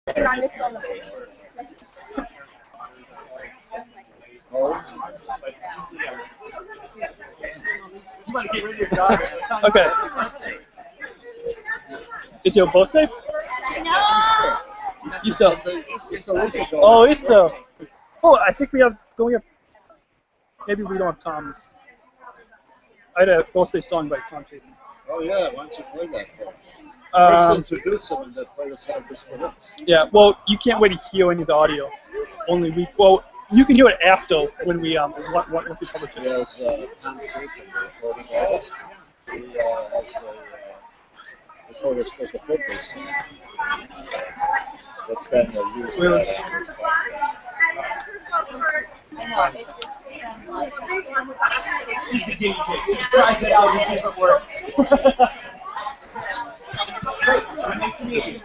Okay. It's your birthday? No. Easter. Oh, Easter. Oh, I think we have. Don't we have? Maybe we don't have Tom's. I had a birthday song by Tom Chapin. Oh yeah, why don't you play that for us? First introduce them and then play the song just for them. Yeah, well, you can't wait to hear any of the audio. Only we. Well, you can hear it after when we once we publish it. There's Tom Chapin, the recording artist. He has recorded a special birthday song. That's then used that on his podcast. I know. He's the guinea pig. He tries it out and see if it works. Great. Nice to meet you.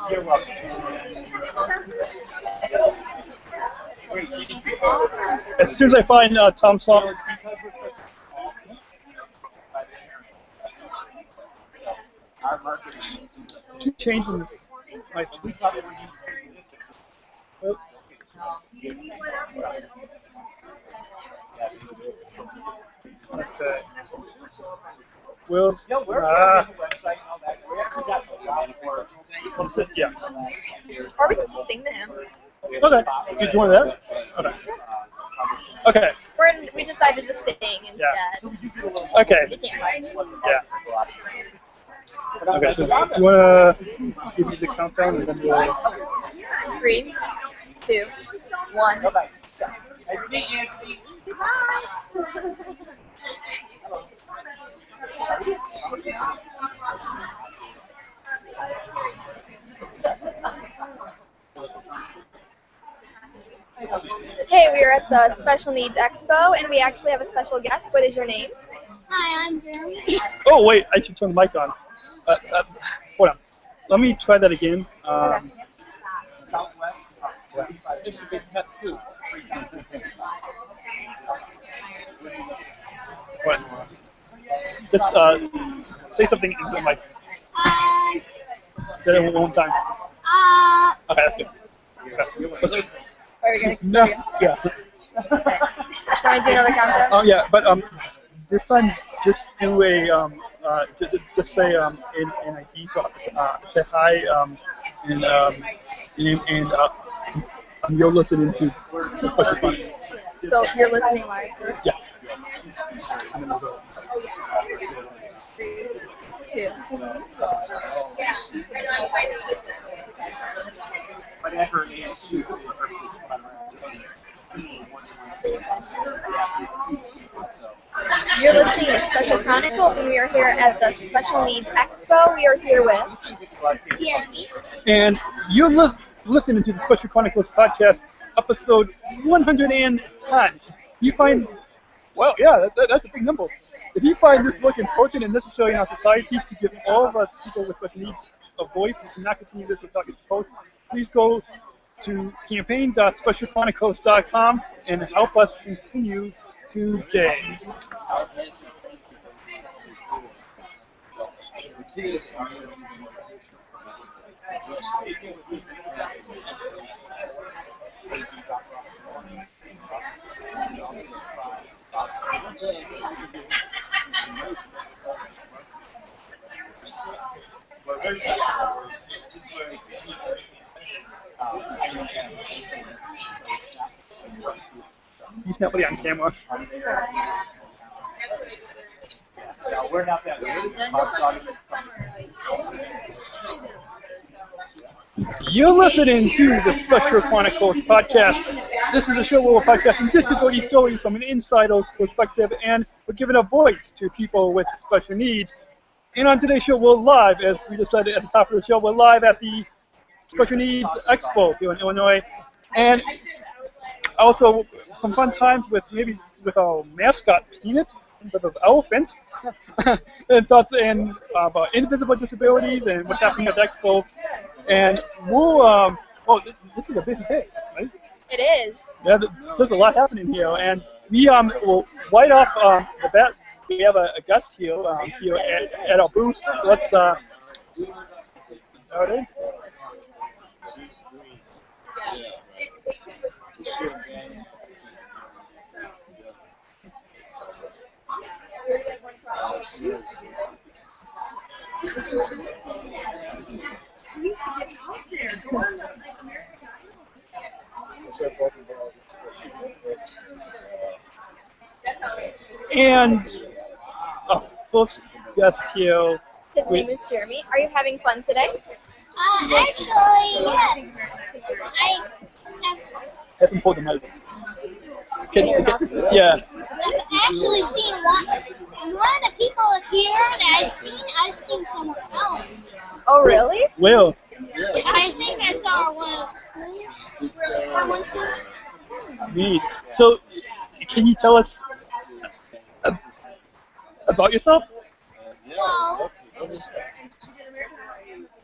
You're welcome. As soon as I find Tom's song. Keep changing this. My tweet. Oh. Okay. Will. Yeah. Or we can just sing to him. Okay. Did you want that? Okay. Okay. We decided to sing instead. Yeah. Okay. You can't find it. Yeah. Okay, so you want to give me the countdown and then we'll... 3, 2, 1, go. Nice to meet you. Hey, we are at the Special Needs Expo, and we actually have a special guest. What is your name? Hi, I'm Jeremy. Oh, wait, I should turn the mic on. Hold on. Let me try that again. This is a big cut too. What? Just say something into the mic. Say it one more time. Okay, that's good. Okay. Let's just, Are we going to no, start? yeah. Okay. So I do another countdown? Oh yeah, but this time just do a just say in ID, so say hi and you're listening to the special fun. So you're listening live to it? Yeah. 3, 2. You're listening to Special Chronicles, and we are here at the Special Needs Expo. We are here with Jeremy. And you're listening to the Special Chronicles podcast, episode 110. You find, well, yeah, that's a big number. If you find this book important and necessary in our society to give all of us people with special needs a voice, we cannot continue this without your support, please go to campaign.specialchronicles.com and help us continue today. He's not really on camera. No, we're not that good. You're listening to the Special Chronicles podcast. This is a show where we're podcasting disability stories from an insider's perspective, and we're giving a voice to people with special needs. And on today's show, we're live, as we decided at the top of the show, we're live at the Special Needs Expo here in Illinois. And also some fun times with our mascot, Peanut, with an elephant, and thoughts about invisible disabilities and what's happening at the Expo. And we'll, this is a busy day, right? It is. Yeah, there's a lot happening here, and we will right off the bat. We have a guest here at our booth. So let's. And a first guest here. His name is Jeremy. Are you having fun today? Actually, yes. Haven't pulled the mic. Yeah. I've actually seen one of the people here that I've seen somewhere else. Oh, really? Well, I think I saw one of schools where I went to. neat. So, can you tell us about yourself? Well,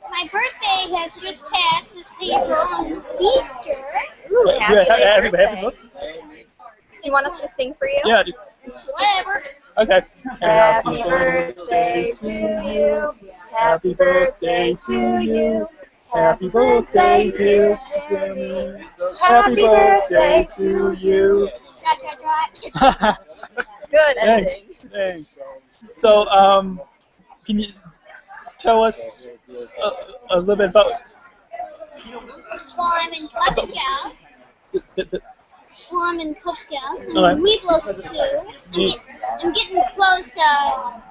my birthday has just passed this April on Easter. Ooh, happy birthday. birthday. Do you want us to sing for you? Yeah. Whatever. Okay. Happy birthday to you. Happy birthday to you. Happy birthday, dear Jeremy. Happy birthday to you. Try, try, try. Good Thanks. ending. Thanks. So, can you tell us a little bit about Well, I'm in Cub Scouts. the Well, I'm in Cub Scouts. I'm Alright. in Weeblos too. I'm getting close to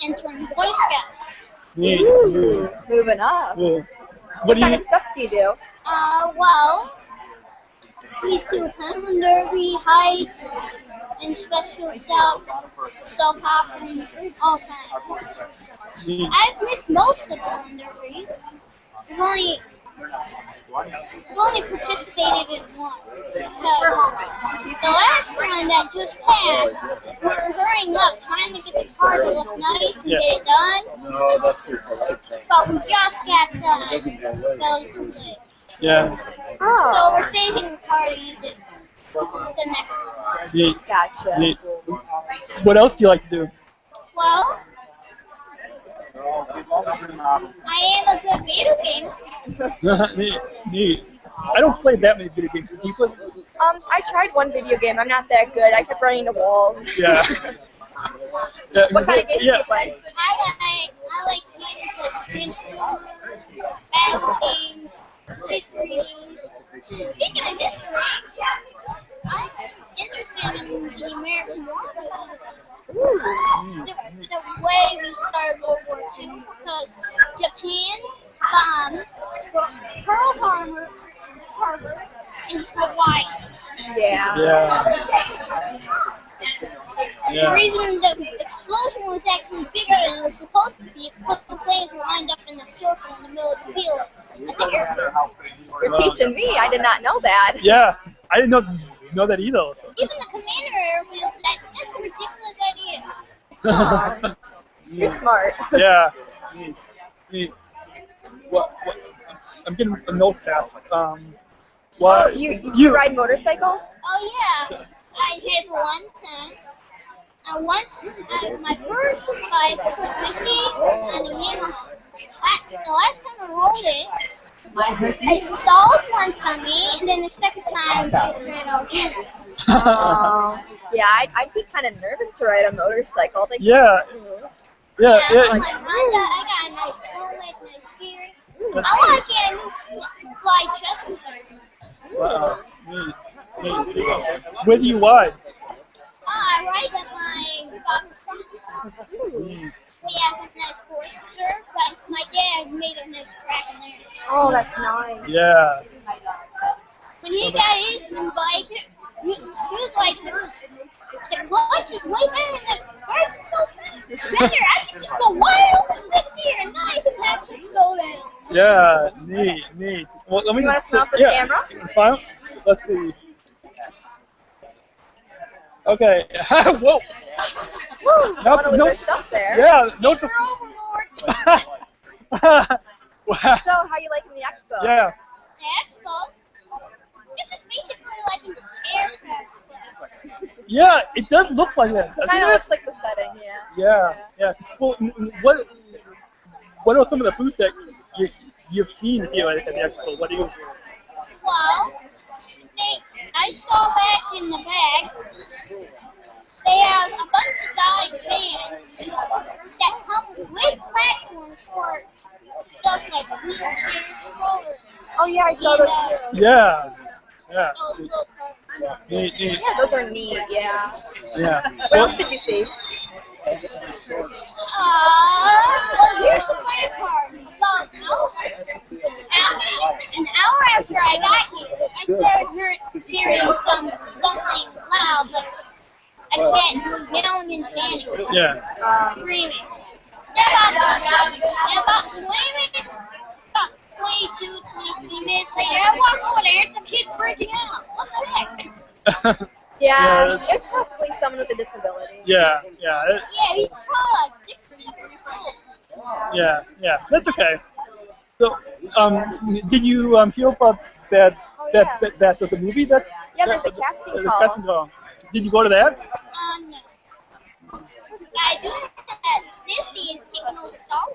entering Boy Scouts. Ooh, moving up. What What do kind you? of stuff do you do? Well, we do handler, we hikes, and special self-hop, and all kinds. I've missed most of the handlers. We've only participated in one. Because the last one that just passed, we were hurrying up, trying to get the car to look nice and get it done. No, that's your polite thing. But we just got those complete. Yeah. So Oh, we're saving the car to use it the next one. Neat. gotcha. Neat. What else do you like to do? Well, I am a good video game. Neat. I don't play that many video games. Do you play? I tried one video game. I'm not that good. I kept running into walls. Yeah. Yeah. What kind of games do you play? I like games like Transformers, battle games, mystery games. Speaking of mystery, I'm interested in the American War. The way we started World War II, because Japan bombed Pearl Harbor in Hawaii. Yeah. The Yeah. reason the explosion was actually bigger than it was supposed to be because the planes were lined up in a circle in the middle of the field at the airport. You're teaching me. I did not know that. Yeah. I didn't know that either. Even the commander airfield said, that's a ridiculous idea. Aw, you're smart. Yeah. Neat. What? I'm getting a note task. Why? You ride motorcycles? Oh yeah, I did one time. Once, my first bike was a 50, and the last time I rode it, it stalled once on me, and then the second time it ran out of gas. Yeah, I'd be kind of nervous to ride a motorcycle. Like, Yeah. I'm Yeah. like, Honda, I got a nice helmet, nice gear. I want to get a new fly chest protector. Wow. Neat. Where do you ride? I ride at my father's farm. Neat. We have a nice forest preserve, but my dad made a nice track in there. oh, that's nice. Yeah. When he got his new bike, he was like, the clutch is way better than the bike's so better. I can just go wide open 50 and then I can actually slow down. Yeah. Neat. Well, let me You wanna just. smile for the camera? Smile. Let's see. Okay. Whoa. Woo! No, Want to lose no. our stuff there. Yeah. No. You're overboard. Wow. So, how you liking the expo? Yeah. The Expo. This is basically like an aircraft. Yeah. It does look like that. Doesn't Kind of it? looks like the setting, yeah. Yeah. Well, what are some of the booths that you've seen here at the expo? What do you? Well, I saw that in the bag. They have a bunch of dive fans that come with platforms for stuff like wheelchairs, strollers. Oh yeah, I saw those too. Yeah. Yeah. Yeah, those are neat. Yeah. Yeah. What So, else did you see? Well, here's the funny part. An hour after I got here, I started hearing something loud, like a cat yelling and panting, yeah. screaming. About 20 minutes, about 22, 23 minutes later, I walk over there, it's a kid freaking out. What the heck? Yeah, Yeah. it's probably someone with a disability. Yeah. Yeah. Yeah, he's probably like 6 or 7 years old. Yeah. Yeah. That's okay. So, did you hear about that? That was a movie that. Yeah, there's a casting the call. casting call. Did you go to that? No. I do know that Disney is taking over Star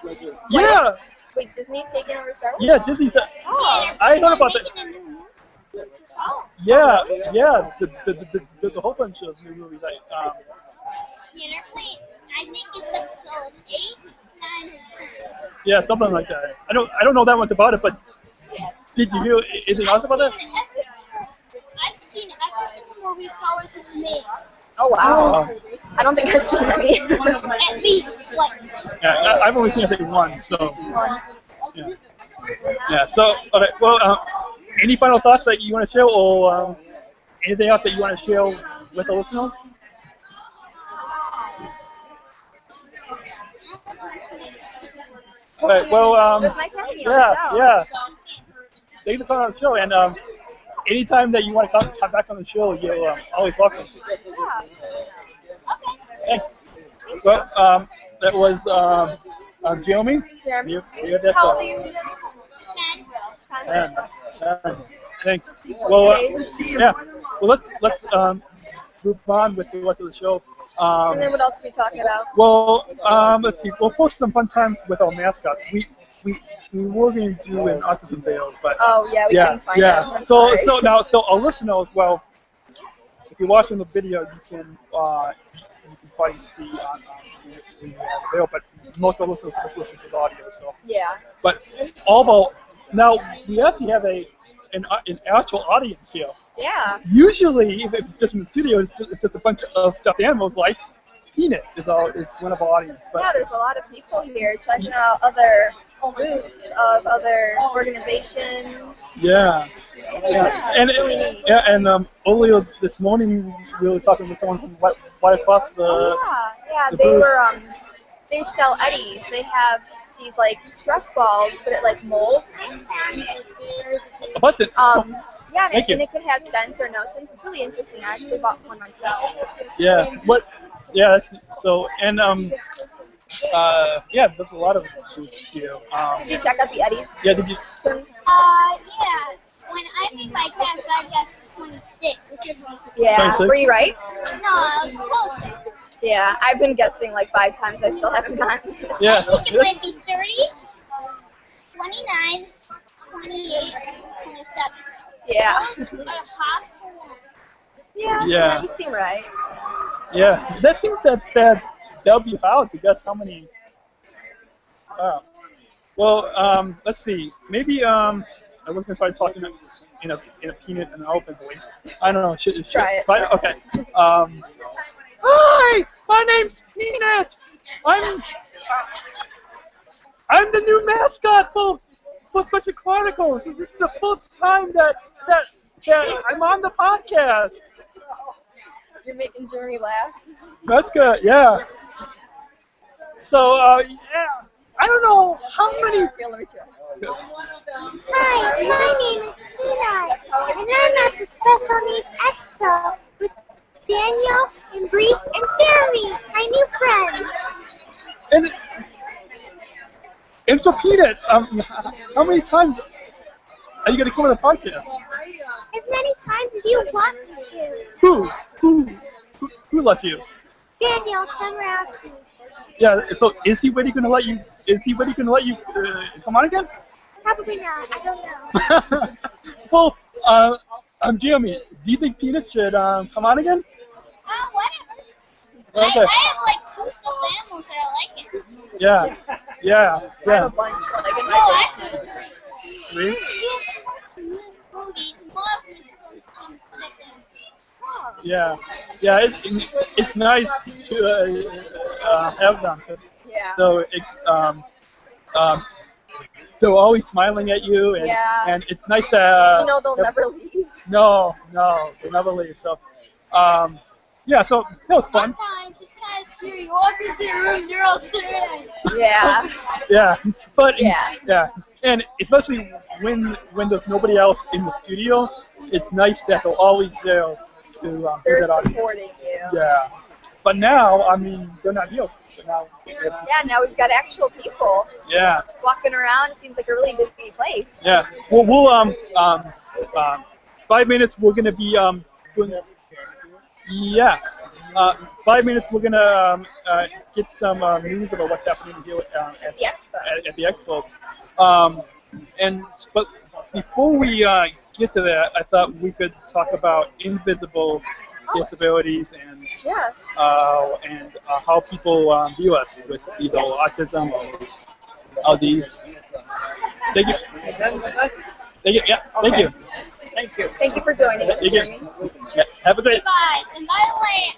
Wars. Yeah. Wait, Disney's taking over Star Wars? Yeah. Disney's. Yeah, I heard about that. making a new movie. Oh. Yeah. Yeah. There's a whole bunch of new movies. Yeah, they're playing. I think it's episode 8, 9, or 10. Yeah, something like that. I don't know that much about it, but did you hear anything else about that? I've seen every single movie Star Wars has made. Oh wow. I don't think I've seen any. At least twice. Yeah, I've only seen I think one. So Once. yeah. Yeah. So okay. Well, any final thoughts that you want to share, or anything else that you want to share with the listeners? All right. Well, It was nice having you on the show. yeah. Thanks for coming on the show, and anytime that you want to come back on the show, you're always welcome. Yeah. Thanks. Well, that was Jeremy. Jeremy. You got How old that. are you? 10. Thanks. Well, yeah. Well, let's move on with the rest of the show. And then what else are we talking about? Well, let's see. We'll post some fun times with our mascot. We were going to do an autism veil, but Oh yeah, we couldn't find them. I'm So sorry. so our listeners, well, if you're watching the video, you can probably see on the veil, but most of our listeners just listen to the audio. So, Yeah. but although now we actually have an actual audience here. Yeah. Usually, if it's just in the studio, it's just a bunch of stuffed animals like Peanut is one of our audience. But Yeah, there's a lot of people here checking out other booths of other organizations. yeah. And earlier this morning we were talking with someone from right across the. Oh, yeah, the they booth. were they sell Eddies. They have these like stress balls, but it like molds. About the, Yeah, and Thank you. it could have scents or no scents. It's really interesting. I actually bought one myself. yeah. What? Yeah. So and yeah, there's a lot of booths here. Did you check out the Eddies? Yeah. Did you? Yeah. When I made my guess, I guessed 26. Yeah. 26? Were you right? No, I was closer. Yeah, I've been guessing like 5 times. I still haven't gotten. Yeah. I think it might be 30, 29, 28, 27. Yeah. Those are possible. Yeah. Yeah. You seem right. Yeah. That seems that'll be hard to guess how many. Well, let's see. Maybe I was gonna try talking in a Peanut and an open voice. I don't know. Try it. Okay. Hi, my name's Peanut. I'm the new mascot for Special Chronicles. This is the first time that I'm on the podcast. You're making Jeremy laugh. That's good. Yeah. So yeah, I don't know how many. Hi, my name is Peanut, and I'm at the Special Needs Expo with Daniel and Bree and Jeremy, my new friends. And so Peanut, how many times are you gonna come on the podcast? As many times as you want me to. Who lets you? Daniel Semrowski. Yeah. So is he really gonna let you? Come on again? Probably not. I don't know. Well, Jeremy, do you think Peanut should come on again? Whatever. Okay. I have like 2 stuffed animals that I like it. Yeah. Yeah. I have a Yeah. bunch, like in No, my actually basement. 3. Three? Movies, love some stuffed animals. Yeah. Yeah. It's nice to have them. 'Cause Yeah. so um, they're always smiling at you, and Yeah. and it's nice to. You know they'll never leave. No, they never leave. So, yeah. So that was fun. Sometimes it's kind of scary. You walk into your room, they're all staring at you. Yeah. Yeah, but Yeah. yeah, and especially when there's nobody else in the studio, it's nice that they're always there to do They're that audience. supporting you. Yeah, but now I mean they're not here. So now, Yeah, now we've got actual people yeah, walking around. It seems like a really busy place. yeah. Well, we'll 5 minutes. We're gonna be doing. Yeah. 5 minutes, we're going to get some news about what's happening here At the expo. at the Expo. But before we get to that, I thought we could talk about invisible disabilities and Yes. how people view us with either autism or these. Thank you. Thank you. Yeah. Thank you. Thank you. Thank you for joining us, Thank you. Jeremy. Yeah. Have a great. Guys, and by the way,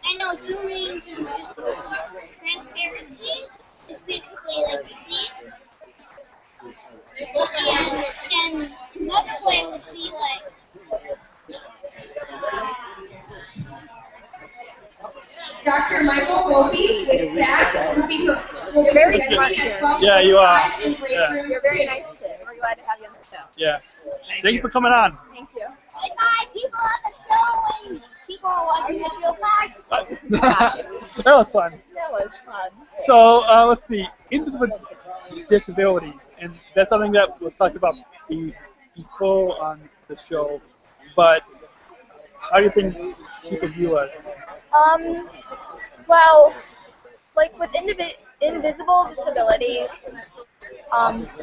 I know 2 means in invisible. Transparency is basically like you see it. And another way would be like Dr. Michael Gopi with staff will be You're very smart, Jeremy. Yeah, you are. Yeah. You're very nice kid. We're glad to have you on the show. Yeah. Thanks for coming on. Thank you. say bye, people on the show and people watching the show. Bye. That was fun. That was fun. So let's see, invisible disabilities, and that's something that was talked about before on the show. But how do you think people view us? Well, like with invisible disabilities,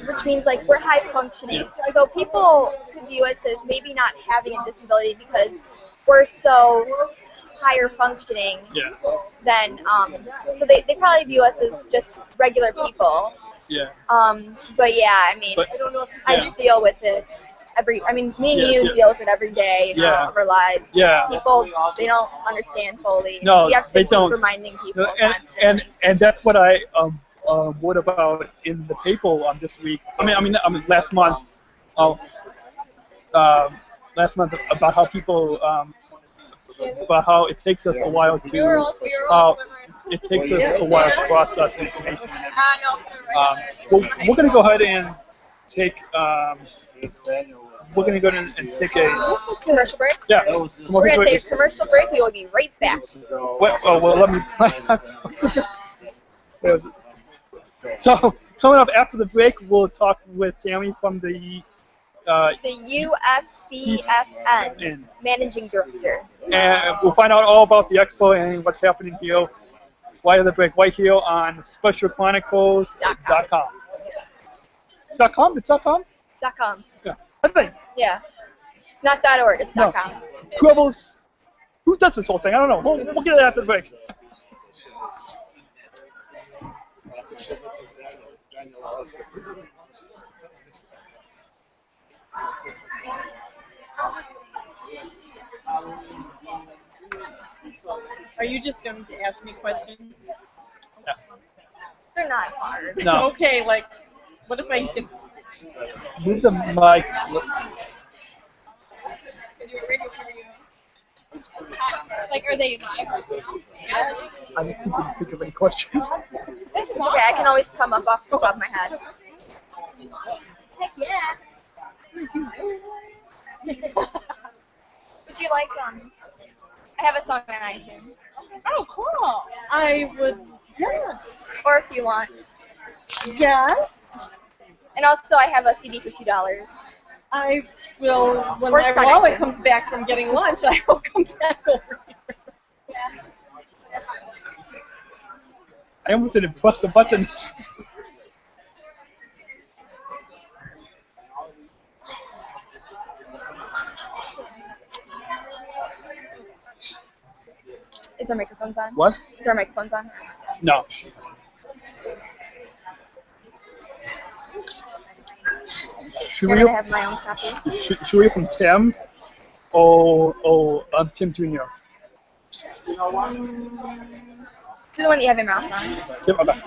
which means like we're high functioning. So people could view us as maybe not having a disability because we're so higher functioning Yeah. than, so they probably view us as just regular people. Yeah. But yeah, I mean, But, I yeah. deal with it me and Yes, you yeah. deal with it every day in Yeah. our lives. Yeah. People, they don't understand fully. No, we have to they keep don't. reminding people and constantly. and that's what I wrote about in the paper this week. I mean last month. Last month about how people about how it takes us a while to it takes us a while to process information. We're gonna go ahead and take we're gonna go ahead and take a Commercial break? yeah. We're going to take a commercial break. We will be right back. Well, let me. So coming up after the break, we'll talk with Tammy from the The USCSN Managing Director. and we'll find out all about the expo and what's happening here. Why the break right here on specialchronicles.com. .com? It's .com? .com. Yeah, I think. Yeah. It's not .org. It's No. .com. Whoever's who does this whole thing? I don't know. We'll get it after the break. Are you just going to ask me questions? They're not hard. No. Okay, like, what if I can... Move the mic. Like, are they live? I don't seem to think of any questions. It's okay. I can always come up off the top of my head. Heck yeah. Would you like, I have a song on iTunes. Oh, cool. I would, yes. Or if you want. Yes. And also, I have a CD for $2. I will, when Or my it's on wallet iTunes. comes back from getting lunch, I will come back over here. I almost didn't press the button. our microphones on? What? Is our microphones on? No. Should You're we gonna have my own copy. should we hear from Tim? Oh, Tim Jr. Do the one that you have your mouse on. Tim, okay.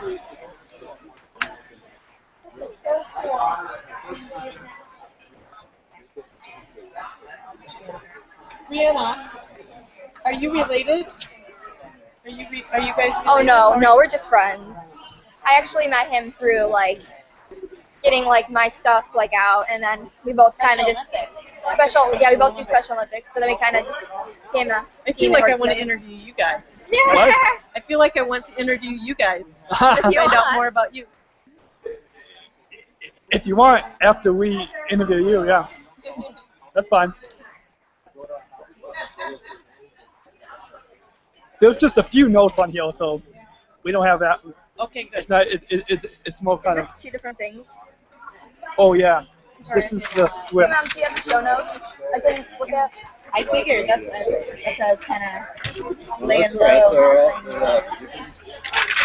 Brianna, are you related? Are you guys related? Oh no, we're just friends. I actually met him through like getting like my stuff like out, and then we both kind of just we both do Special Olympics, so then we kind of just came a I team feel like I together. want to interview you guys. What? I feel like I want to interview you guys. If you Find out want. more about you. If you want, after we interview you, yeah. That's fine. There's just a few notes on here, so we don't have that. Okay, good. It's not. It's more kind Is of. this two different things? Oh yeah. This is the Hey, Swift. Mom, do you have the show notes? I can look at. I figured that's what I was kind of laying That's right, low.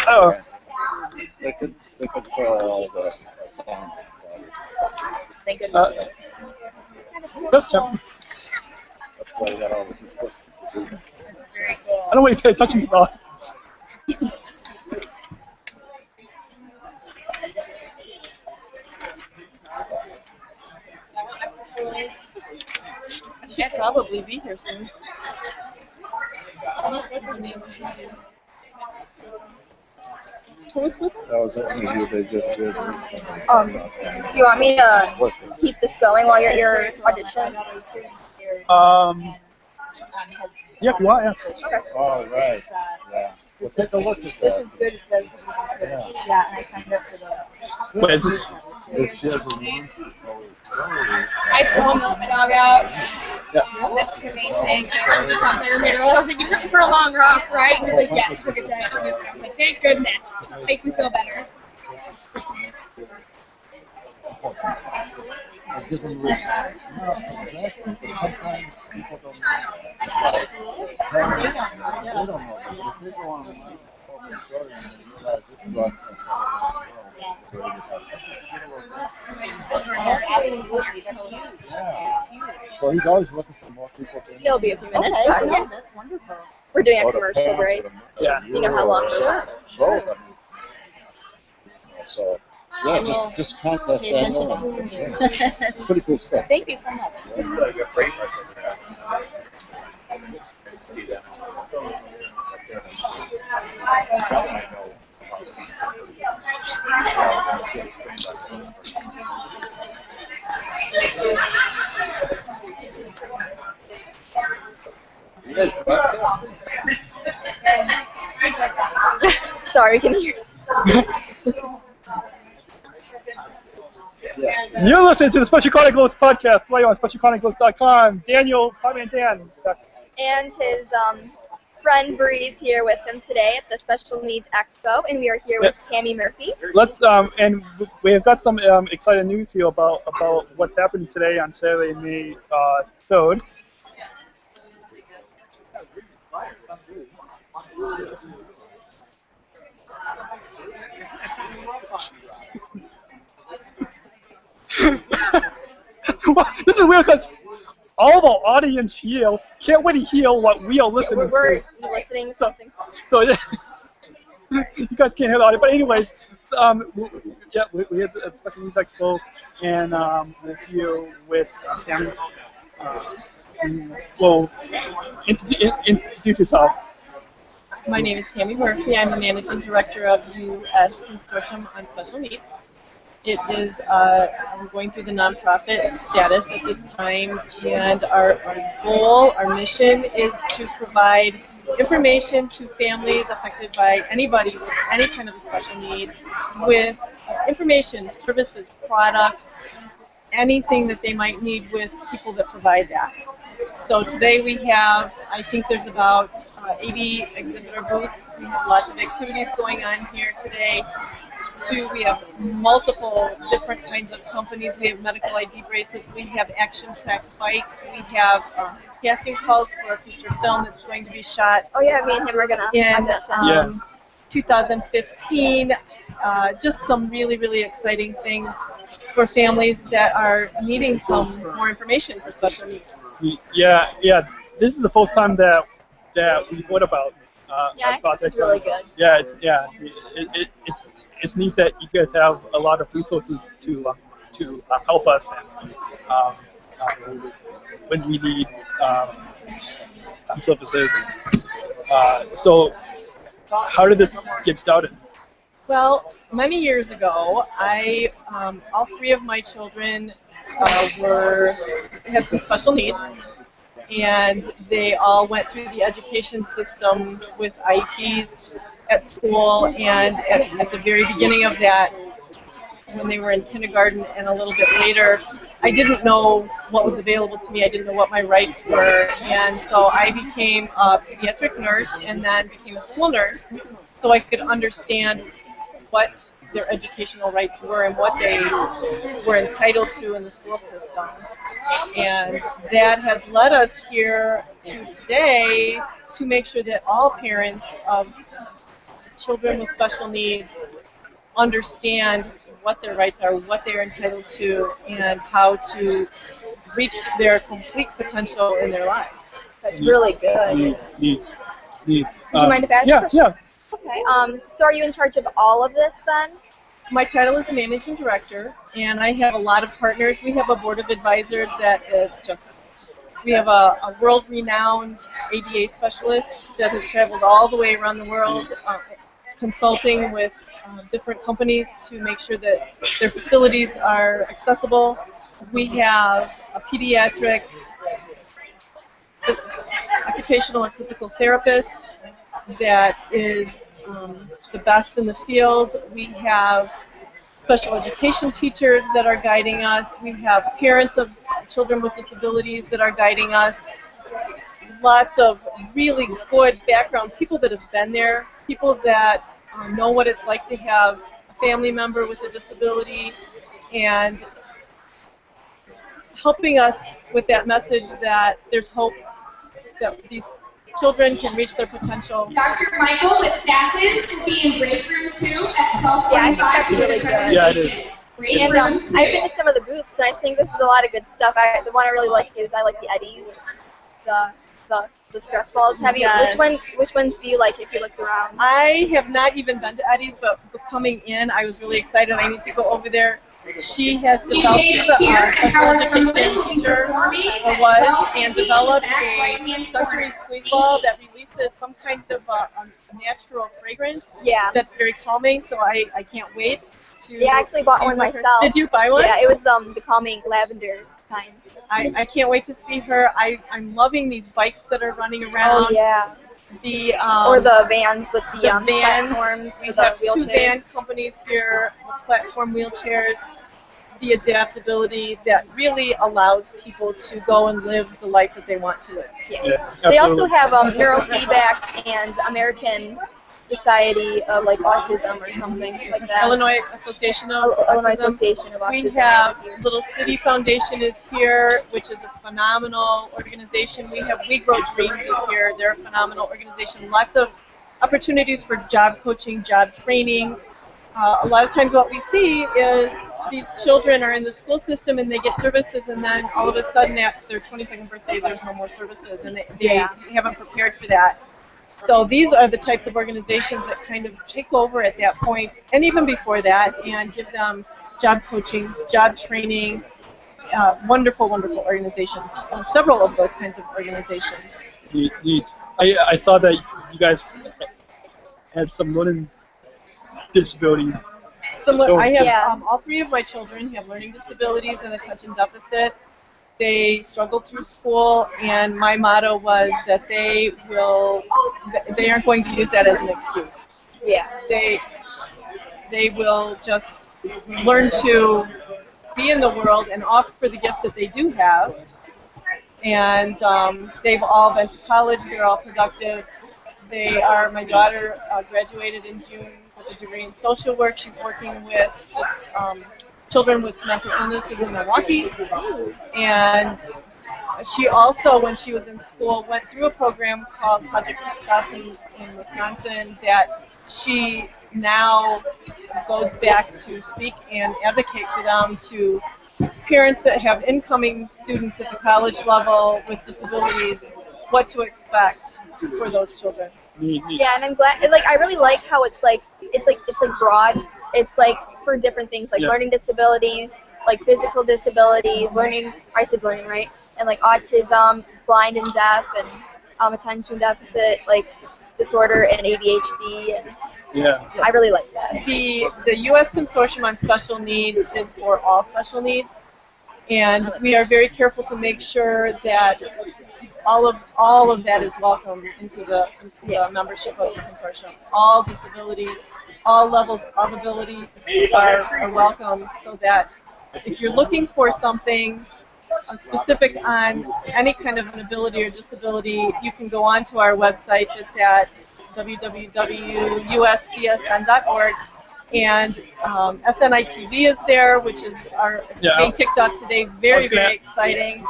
Oh. They could put all the sounds. Thank goodness. That's Tim. That's why you got all this equipment to do. Very cool. I don't want you to pay attention to that. I should probably be here soon. Who's with us? That was an interview they just did. Do you want me to keep this going while you're at your audition? Yeah, if you want, yeah. Okay. Oh, right. Yeah. Well, take a look at that. This is good. This is good. Yeah, and I signed up for the. What is this? This shit is one. I told him the dog out. Yeah. That's the main thing. I was like, you took it for a long walk, right? He's like, yes, took it down. I was like, thank goodness. It makes me feel better. Give them no, exactly. But sometimes people don't know. They don't know. If they go online, tell the story, and they realize this is what Absolutely, that's huge. That's huge. So he's always looking for more people to It'll be a few minutes. Okay, yeah, that's wonderful. We're doing a commercial break. Yeah. You know how long it is? So, yeah, just contact Daniel. And pretty cool stuff. Thank you so much. You guys broadcasting? Sorry, can you hear? Yeah. You're listening to the Special Chronicles podcast right on specialchronicles.com. Daniel, Tommy, and Dan. And his friend Bree's here with him today at the Special Needs Expo, and we are here with Tammy Murphy. Let's and we've got some exciting news here about what's happening today on Saturday, May 3rd. Well, this is weird because all the audience here can't really hear what we are listening We're to. listening something. So yeah, you guys can't hear the audio. But anyways, we had a Special Needs Expo, and we're here with Tammy. Well, introduce yourself. My name is Tammy Murphy. I'm the Managing Director of U.S. Consortium on Special Needs. It is, we're going through the nonprofit status at this time, and our goal, our mission is to provide information to families affected by anybody with any kind of a special need with information, services, products, anything that they might need with people that provide that. So today we have, I think there's about 80 exhibitor booths. We have lots of activities going on here today. We have multiple different kinds of companies. We have medical ID bracelets. We have action track bikes. We have casting calls for a future film that's going to be shot Oh yeah, me and him are gonna in audition. 2015. Just some really, really exciting things for families that are needing some more information for special needs. Yeah, yeah. This is the first time that we've heard about. Yeah, I think about this is that. really good. Yeah, it's neat that you guys have a lot of resources to help us and, when we need services. So, how did this get started? Well, many years ago, all three of my children had some special needs, and they all went through the education system with IEPs at school, and at the very beginning of that, when they were in kindergarten and a little bit later, I didn't know what was available to me. I didn't know what my rights were, and so I became a pediatric nurse and then became a school nurse so I could understand what their educational rights were and what they were entitled to in the school system. And that has led us here to today to make sure that all parents of children with special needs understand what their rights are, what they're entitled to, and how to reach their complete potential in their lives. That's really good. Neat. Would you mind if I ask a Yeah, question? yeah. Okay. So are you in charge of all of this then? My title is managing director, and I have a lot of partners. We have a board of advisors that is we have a world-renowned ADA specialist that has traveled all the way around the world, consulting with different companies to make sure that their facilities are accessible. We have a pediatric occupational and physical therapist that is the best in the field. We have special education teachers that are guiding us. We have parents of children with disabilities that are guiding us. Lots of really good background, people that have been there, people that know what it's like to have a family member with a disability, and helping us with that message that there's hope, that these children can reach their potential. Dr. Michael with Sasson will be in break room 2 at 12:45. Yeah, I think that's really good. Yeah, it is. Break And room I've 2. been to some of the booths, and I think this is a lot of good stuff. The one I really like is I like the Eddies, the stress balls. Yes. Which ones do you like if you looked around? I have not even been to Eddie's, but coming in, I was really excited. I need to go over there. She has developed, she's a special education teacher, and developed a sensory squeeze ball that releases some kind of a natural fragrance Yeah. that's very calming, so I can't wait to Yeah, I actually bought see one her. myself. Did you buy one? Yeah, it was the calming lavender kinds. I can't wait to see her. I'm loving these bikes that are running around. Oh yeah. The Or the vans with the vans. platforms We for the have two van wheelchairs. companies here with platform wheelchairs. The adaptability that really allows people to go and live the life that they want to live. Yeah. They also have neurofeedback and American Society of like Autism or something like that. Illinois Association of Illinois Autism. Association of Autism. We have Little City Foundation is here, which is a phenomenal organization. We have We Grow Dreams is here. They're a phenomenal organization. Lots of opportunities for job coaching, job training. A lot of times what we see is these children are in the school system and they get services, and then all of a sudden at their 22nd birthday there's no more services, and they haven't prepared for that. So these are the types of organizations that kind of take over at that point, and even before that, and give them job coaching, job training, wonderful, wonderful organizations. Several of those kinds of organizations. Neat. I saw that you guys had some learning disabilities. I have Yeah. all three of my children have learning disabilities and attention deficit. They struggled through school, and my motto was that they aren't going to use that as an excuse. Yeah. They will just learn to be in the world and offer the gifts that they do have. And they've all been to college. They're all productive. My daughter graduated in June with a degree in social work. She's working with just children with mental illnesses in Milwaukee. And she also, when she was in school, went through a program called Project Success in Wisconsin that she now goes back to speak and advocate for them to parents that have incoming students at the college level with disabilities, what to expect for those children. Yeah, and I'm glad. Like, I really like how it's like broad. It's like for different things, like learning disabilities, like physical disabilities, learning. I said learning, right? And like autism, blind and deaf, and attention deficit like disorder, and ADHD. And I really like that. The U.S. Consortium on Special Needs is for all special needs, and we are very careful to make sure that all of that is welcome into the membership of the consortium. All disabilities, all levels of ability are welcome, so that if you're looking for something specific on any kind of an ability or disability, you can go onto our website. That's at www.uscsn.org, and SNITV is there, which is being kicked off today. Very exciting.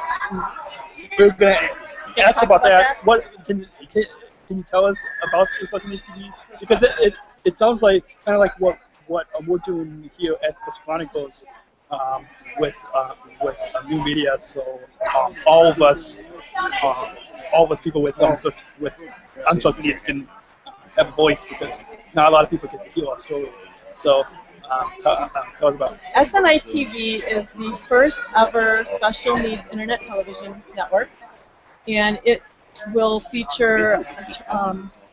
We're going to ask about that. What can you tell us about the special needs TV? Because it sounds like kind of like what we're doing here at Special Chronicles with new media. So all of us people with special needs can have a voice, because not a lot of people get to hear our stories. So tell us about it. SNITV is the first ever special needs internet television network, and it will feature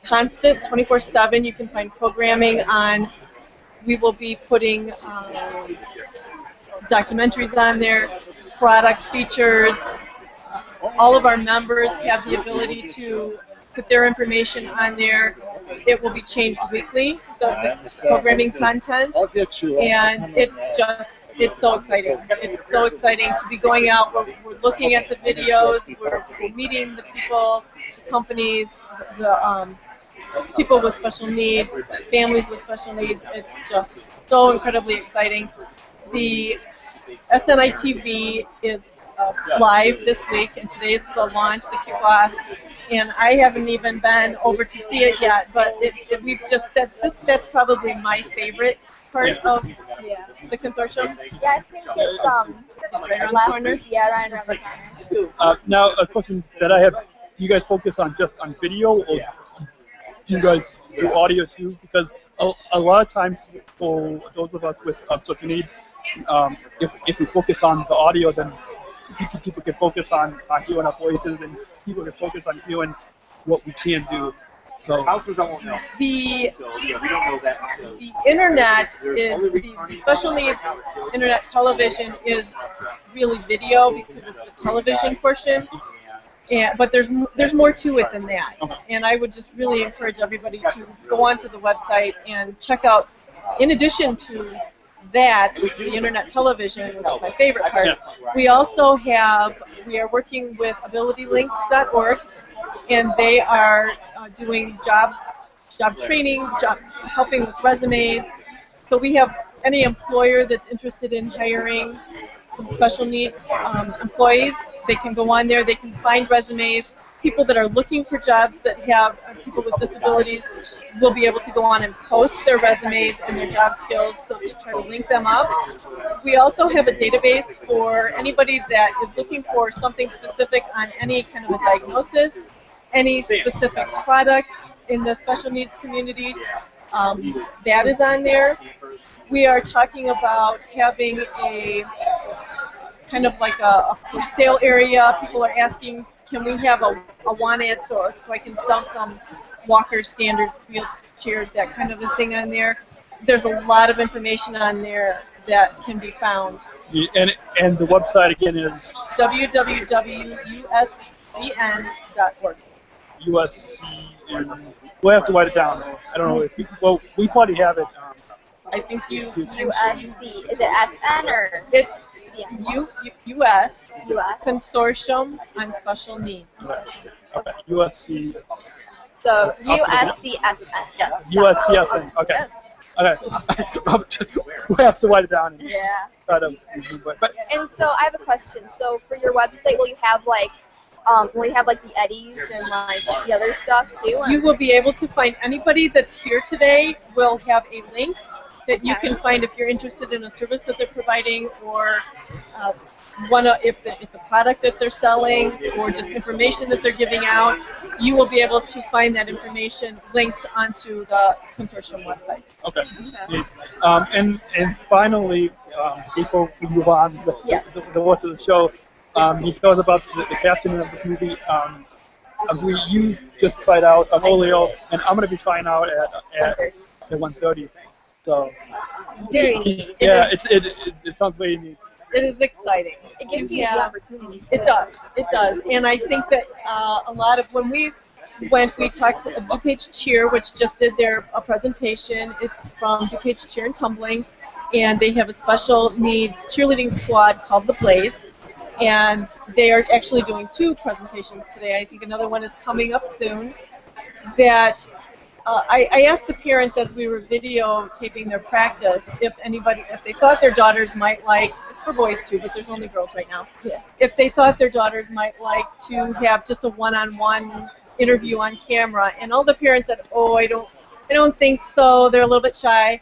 constant 24/7. You can find programming on. We will be putting documentaries on there, product features. All of our members have the ability to put their information on there. It will be changed weekly, the programming content, and it's so exciting. It's so exciting to be going out. We're looking at the videos. We're meeting the people, the companies, the people with special needs, families with special needs. It's just so incredibly exciting. The SNITV is live this week, and today is the launch, the kickoff, and I haven't even been over to see it yet, but that's probably my favorite part of the consortium. Yeah, I think it's right around the corner. Yeah, right around the corner. Now, a question that I have: do you guys focus on just on video, or do you guys do audio too? Because a lot of times, for those of us with special needs, if we focus on the audio, then people can focus on hearing our voices, and people can focus on hearing what we can do. So Houses, I won't know. The So, yeah, we don't know that. the internet is the special needs internet television is really video, because it's the television portion. But there's more to it than that. And I would just really encourage everybody to go onto the website and check out, in addition to that, the internet television, which is my favorite part, we also we are working with abilitylinks.org, and they are doing job training, helping with resumes. So we have any employer that's interested in hiring some special needs employees, they can go on there, they can find resumes. People that are looking for jobs that have people with disabilities will be able to go on and post their resumes and their job skills, so to try to link them up. We also have a database for anybody that is looking for something specific on any kind of a diagnosis, any specific product in the special needs community. That is on there. We are talking about having a kind of like a for sale area. People are asking, can we have a want-it so I can sell some walkers, standards, wheelchairs, that kind of a thing on there. There's a lot of information on there that can be found. And the website again is www.uscn.org. USCN. We'll have to write it down. I don't know if we probably have it. I think USC. Is it SN or? It's US Consortium on Special Needs. Okay. USC. So USCSN. Yes. USCSN. Okay. Yes. Okay. We have to write it down and Yeah. try to remember it. But And so I have a question. So for your website, will you have like the eddies and like the other stuff too? Or? You will be able to find anybody that's here today will have a link that you Okay. can find if you're interested in a service that they're providing, or if it's a product that they're selling, or just information that they're giving out. You will be able to find that information linked onto the consortium website. okay. Yeah. And finally, before we move on Yes. the rest of the show, you told us about the casting of this movie. You just tried out Olio, and I'm going to be trying out at 1:30. So Very neat. yeah, it sounds very neat. It is exciting. It gives to you the have- opportunity. It does. And I think that a lot of when we talked to DuPage Cheer, which just did their presentation. It's from DuPage Cheer and Tumbling, and they have a special needs cheerleading squad called the Blaze. And they are actually doing 2 presentations today. I think another one is coming up soon. That I asked the parents as we were videotaping their practice if they thought their daughters might like, it's for boys too, but there's only girls right now. Yeah. If they thought their daughters might like to have just a one-on-one interview on camera, and all the parents said, "Oh, I don't think so. They're a little bit shy."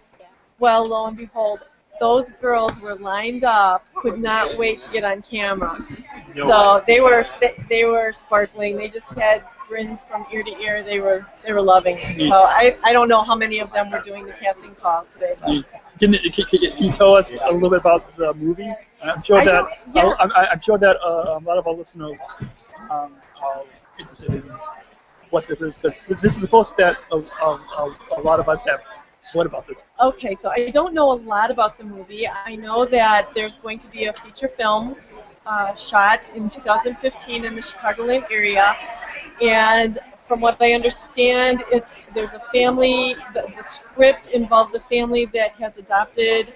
Well, lo and behold, those girls were lined up, could not wait to get on camera. So they were sparkling. They just had grins from ear to ear. They were loving it. So I don't know how many of them were doing the casting call today. But. Can you tell us a little bit about the movie? I'm sure that a lot of our listeners are interested in what this is, because this is the post that a lot of us have. What about this? Okay, so I don't know a lot about the movie. I know that there's going to be a feature film shot in 2015 in the Chicagoland area, and from what I understand, there's a family. The script involves a family that has adopted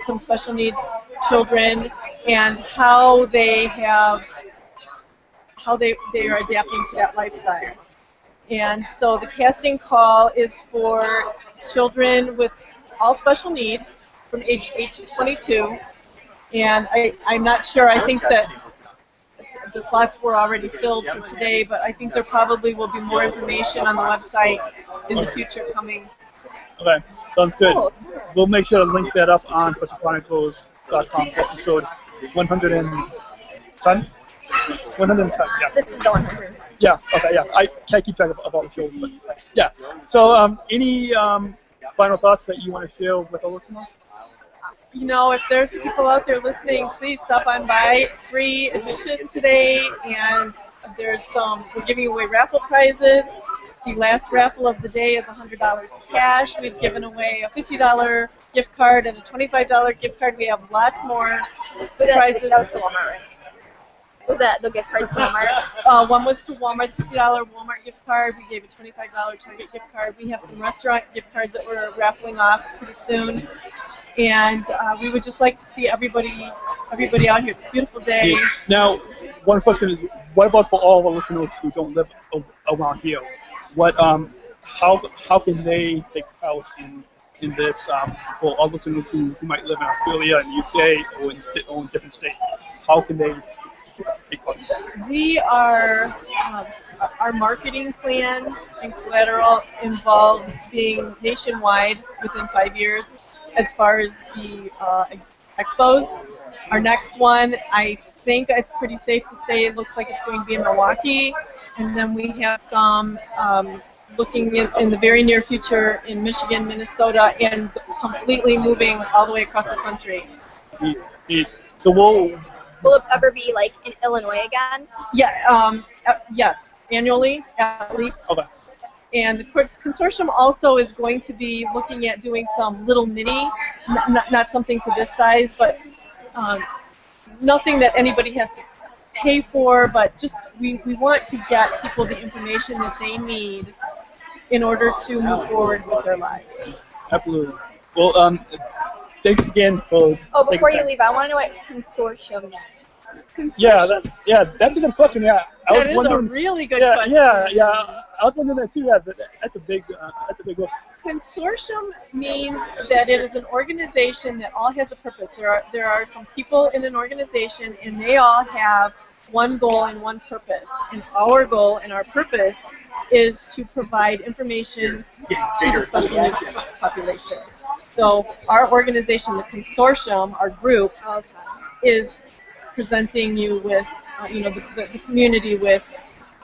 some special needs children, and how they are adapting to that lifestyle. And so the casting call is for children with all special needs from age 8 to 22. And I'm not sure. I think that the slots were already filled for today, but I think there probably will be more information on the website in the future coming. Okay, sounds good. We'll make sure to link that up on SpecialChronicles.com for episode 110. 110, yeah. This is the 100. Yeah, okay, yeah. I can't keep track of all the shows, but yeah. So, any final thoughts that you want to share with our listeners? You know, if there's people out there listening, please stop on by. Free admission today, and we're giving away raffle prizes. The last raffle of the day is $100 cash. We've given away a $50 gift card and a $25 gift card. We have lots more prizes. That was the Walmart, right? Was that the gift card to Walmart? One was to Walmart, $50 Walmart gift card. We gave a $25 Target gift card. We have some restaurant gift cards that we're raffling off pretty soon. And we would just like to see everybody out here. It's a beautiful day. Now, one question is, what about for all of our listeners who don't live around here? How can they take part in this for our listeners who might live in Australia and the UK or in different states? How can they take part? Our marketing plan and collateral involves being nationwide within 5 years. As far as the expos, our next one, I think it's pretty safe to say it looks like it's going to be in Milwaukee, and then we have some looking in the very near future in Michigan, Minnesota, and completely moving all the way across the country. So will it ever be like in Illinois again? Yeah. Yes. Annually, at least. Okay. And the consortium also is going to be looking at doing some little mini, not something to this size, but nothing that anybody has to pay for, but just we want to get people the information that they need in order to move forward with their lives. Absolutely. Well, thanks again for. Oh, before you leave, I want to know what consortium means. Consortium. Yeah, that's a good question. Yeah, That is a really good question. Yeah. I I was wondering that too. Yeah, that's a big one. Consortium means that it is an organization that all has a purpose. There are some people in an organization, and they all have one goal and one purpose. And our goal and our purpose is to provide information to the special needs population. So our organization, the consortium, our group, is presenting you with, the community with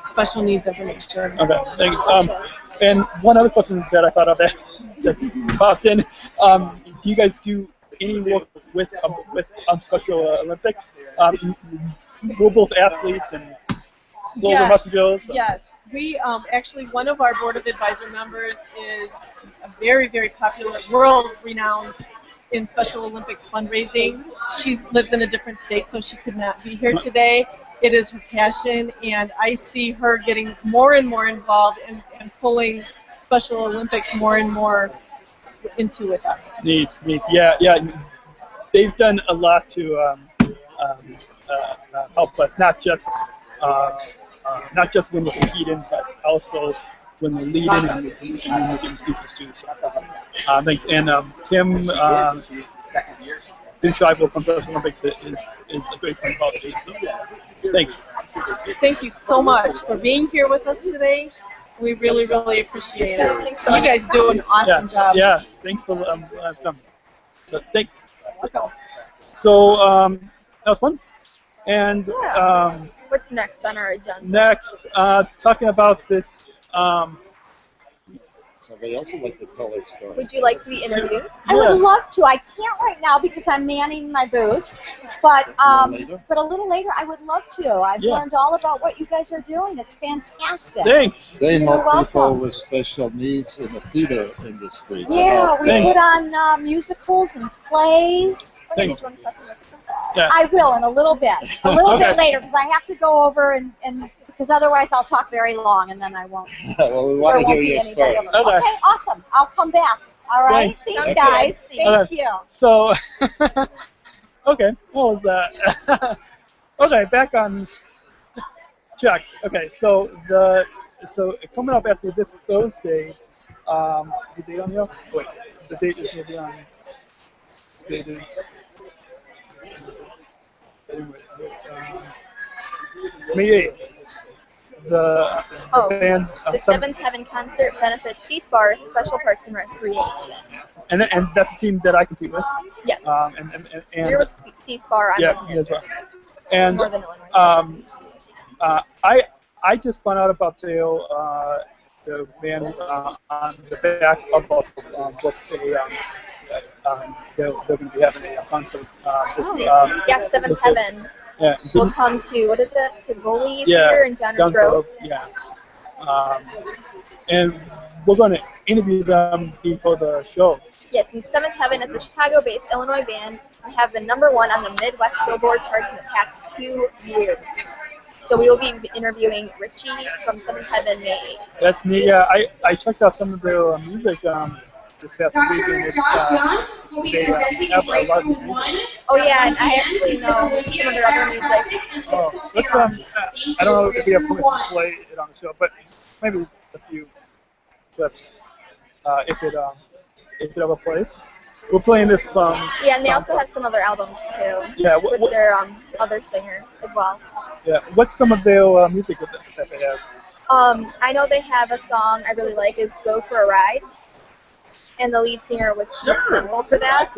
special needs information. Okay, thank you. And one other question that I thought of that just popped in. Do you guys do any work with Special Olympics? We're both athletes and global messengers. Yes, we actually, one of our board of advisor members is a very, very popular, world-renowned in Special Olympics fundraising. She lives in a different state, so she could not be here today. It is her passion, and I see her getting more and more involved and pulling Special Olympics more and more into with us. Neat. Yeah. They've done a lot to help us, not just when we're competing, but also when we're leading and we're giving speeches too. So, Tim Scheibel from Special Olympics is a great friend of ours. So, thanks. Thank you so much for being here with us today. We really, really appreciate it. You guys do an awesome job. Yeah, thanks for coming. So, thanks. So that was fun. And what's next on our agenda? Next, talking about this. So they also like to tell their story. Would you like to be interviewed? I would love to. I can't right now because I'm manning my booth, but a little later I would love to. I've learned all about what you guys are doing. It's fantastic. Thanks. They help people with special needs in the theater industry. Yeah, we put on musicals and plays. Thanks. I will in a little bit. A little bit later because I have to go over and because otherwise I'll talk very long and then I won't. Well, we want to hear your story. Okay, awesome. I'll come back. All right. Thanks guys. Thank you. So, okay, what was that? Okay, back on check. Okay, so coming up after this Thursday, the date on here? Wait, the date is going to be on. The date is. May 8th. The band. The 7th Heaven concert benefits C-SPAR Special Parks and Recreation. And that's a team that I compete with. Yes. And you're with C-SPAR. I'm with as well. And Northern Illinois. I just found out about the band on the back of book. They're going to be having a concert. Yes, 7th Heaven. Yeah. We'll come to, what is it, Tivoli Theater in Downers Grove. Yeah. And we're going to interview them before the show. Yes, and 7th Heaven is a Chicago-based Illinois band. We have been #1 on the Midwest Billboard charts in the past 2 years. So we will be interviewing Richie from 7th Heaven May 8th. That's neat. Yeah, I checked out some of their music this past week, and it's, they have a lot of music. Oh yeah, and I actually know some of their other music. Oh, let's I don't know if we have permission to play it on the show, but maybe a few clips if it ever plays. We're playing this from. Yeah, and they also have some other albums too. Yeah, with their other singer as well. Yeah, what's some of their music that they have? I know they have a song I really like is "Go for a Ride," and the lead singer was Keith Semple for that.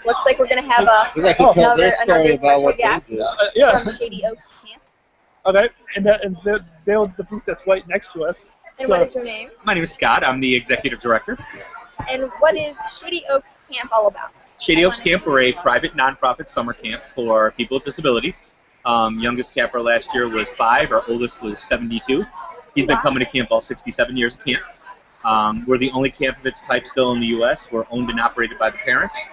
Looks like we're gonna have another special guest from Shady Oaks Camp. Okay, and they're the booth that's right next to us. And what is your name? My name is Scott. I'm the executive director. And what is Shady Oaks Camp all about? Shady Oaks Camp, we're a private nonprofit summer camp for people with disabilities. Youngest camper last year was 5. Our oldest was 72. He's been coming to camp all 67 years of camp. We're the only camp of its type still in the U.S. We're owned and operated by the parents.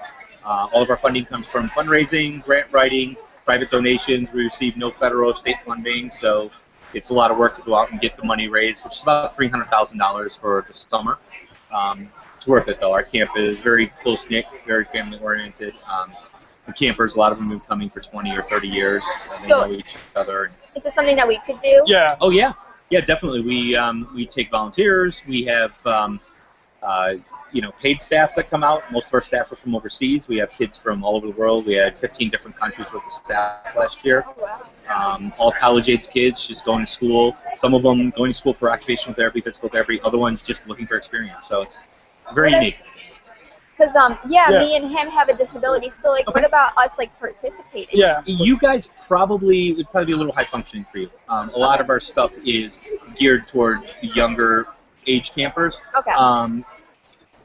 All of our funding comes from fundraising, grant writing, private donations. We receive no federal or state funding, so it's a lot of work to go out and get the money raised, which is about $300,000 for the summer. It's worth it, though. Our camp is very close-knit, very family-oriented. The campers, a lot of them have been coming for 20 or 30 years. And they know each other. Is this something that we could do? Yeah. Oh, yeah. Yeah, definitely. We take volunteers. We have paid staff that come out. Most of our staff are from overseas. We have kids from all over the world. We had 15 different countries with the staff last year. All college-age kids just going to school. Some of them going to school for occupational therapy, physical therapy. Other ones just looking for experience. So it's very unique. Because me and him have a disability. So like, what about us like participating? Yeah. You guys would probably be a little high functioning for you. A lot of our stuff is geared towards the younger age campers. Okay.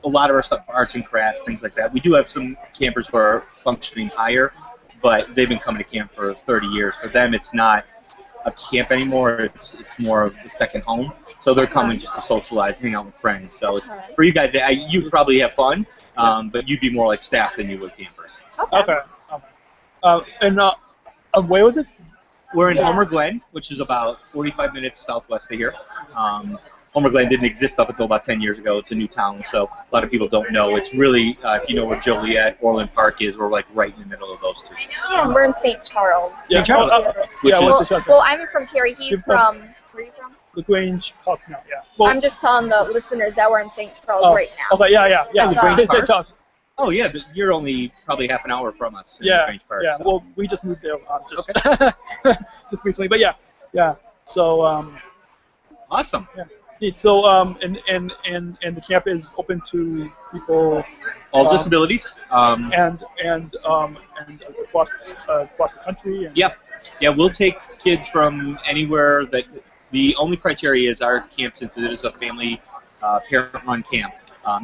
A lot of our stuff, arts and crafts, things like that. We do have some campers who are functioning higher, but they've been coming to camp for 30 years. For them, it's not a camp anymore. It's more of the second home. So they're coming just to socialize, hang out with friends. So it's, for you guys, you probably have fun, but you'd be more like staff than you would campers. Okay. And where was it? We're in Homer Glen, which is about 45 minutes southwest of here. Homer Glen didn't exist up until about 10 years ago. It's a new town, so a lot of people don't know. It's really, if you know where Joliet, Orland Park is, we're like right in the middle of those two. Yeah, we're in St. Charles. St. Charles. Well, I'm from Cary. He's from, where are you from? LaGrange Park now, yeah. Well, I'm just telling the listeners that we're in St. Charles right now. Okay, yeah. LaGrange Park. Park. Oh, yeah, but you're only probably half an hour from us in LaGrange Park. Yeah, so. well, we just moved there just recently, but yeah. So, awesome. Yeah. So and the camp is open to people, all disabilities, and across the country. And yeah, we'll take kids from anywhere. That the only criteria is our camp, since it is a family parent-run camp.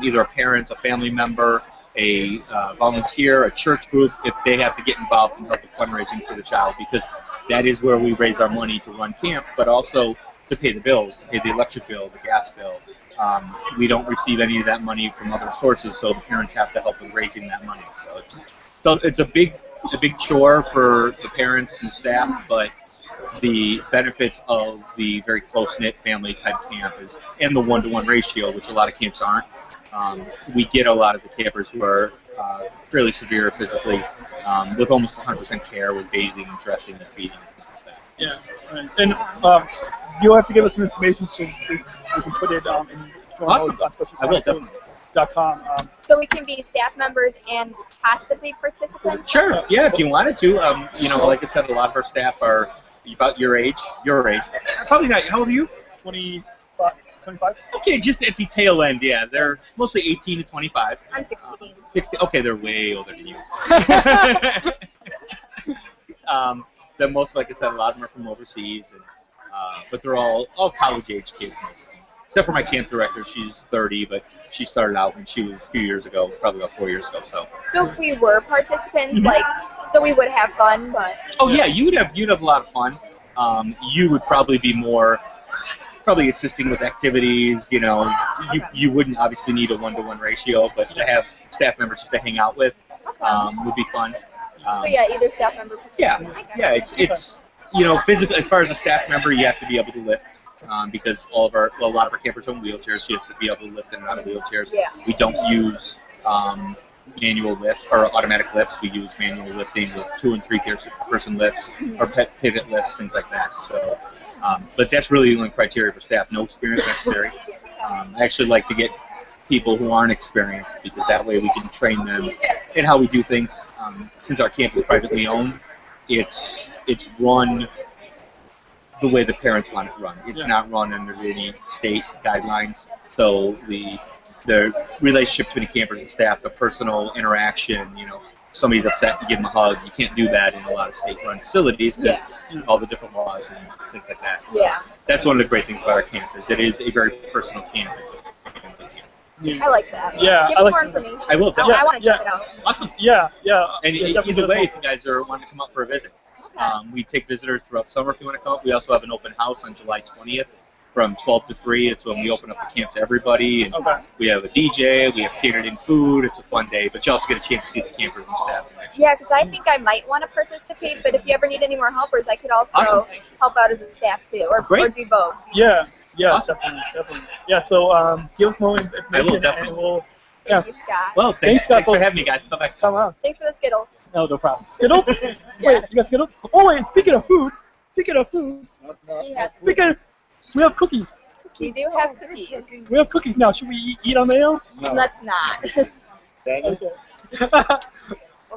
Either a parent, a family member, a volunteer, a church group, if they have to get involved and help with fundraising for the child, because that is where we raise our money to run camp, but also to pay the bills, to pay the electric bill, the gas bill. We don't receive any of that money from other sources, so the parents have to help with raising that money. So it's a big chore for the parents and staff, but the benefits of the very close-knit family type camp is, and the 1-to-1 ratio, which a lot of camps aren't. We get a lot of the campers who are fairly severe physically, with almost 100% care with bathing and dressing and feeding. Yeah, right. And you'll have to give us some information so we can put it in awesome. I will, definitely. .com. So we can be staff members and possibly participants? Sure, yeah, if you wanted to. Like I said, a lot of our staff are about your age. Probably not. How old are you? 25. Okay, just at the tail end, yeah. They're mostly 18 to 25. I'm 16. 16. Okay, they're way older than you. Then most, like I said, a lot of them are from overseas, and but they're all college-age kids, mostly. Except for my camp director, she's 30, but she started out when she was a few years ago, probably about 4 years ago. So if we were participants, so we would have fun, but. Oh yeah, you'd have a lot of fun. You would probably be more assisting with activities. You wouldn't obviously need a 1-to-1 ratio, but to have staff members just to hang out with would be fun. So either staff member. Yeah. It's physically, as far as a staff member, you have to be able to lift, because a lot of our campers are in wheelchairs, so you have to be able to lift in and out of wheelchairs. Yeah. We don't use manual lifts or automatic lifts. We use manual lifting with 2- and 3-person lifts or pivot lifts, things like that. So, but that's really the only criteria for staff. No experience necessary. I actually like to get people who aren't experienced, because that way we can train them in how we do things. Since our camp is privately owned, it's run the way the parents want it run. It's not run under any state guidelines. So the relationship between the campers and staff, the personal interaction, somebody's upset, you give them a hug. You can't do that in a lot of state-run facilities because all the different laws and things like that. So that's one of the great things about our camp, is it is a very personal camp. I like that. Yeah, Give us more information. I will. I want to check it out. Awesome. Yeah. And either way, if you guys are wanting to come up for a visit, we take visitors throughout summer if you want to come up. We also have an open house on July 20th from 12 to 3. It's when we open up the camp to everybody. And we have a DJ. We have catered-in food. It's a fun day, but you also get a chance to see the campers and staff. Yeah, because I think I might want to participate, but if you ever need any more helpers, I could also help out as a staff too, or do both. Yeah, awesome. Definitely. Yeah, so give us more information. I will, definitely. Thank you, Scott. Well, thanks Scott, for having me, guys. Come on. Thanks for the Skittles. No problem. Skittles? Wait, you got Skittles? Oh, wait, speaking of food. Yes. Speaking We have cookies. We do have cookies. We have cookies now. Should we eat on the air? No. Let's not. Okay.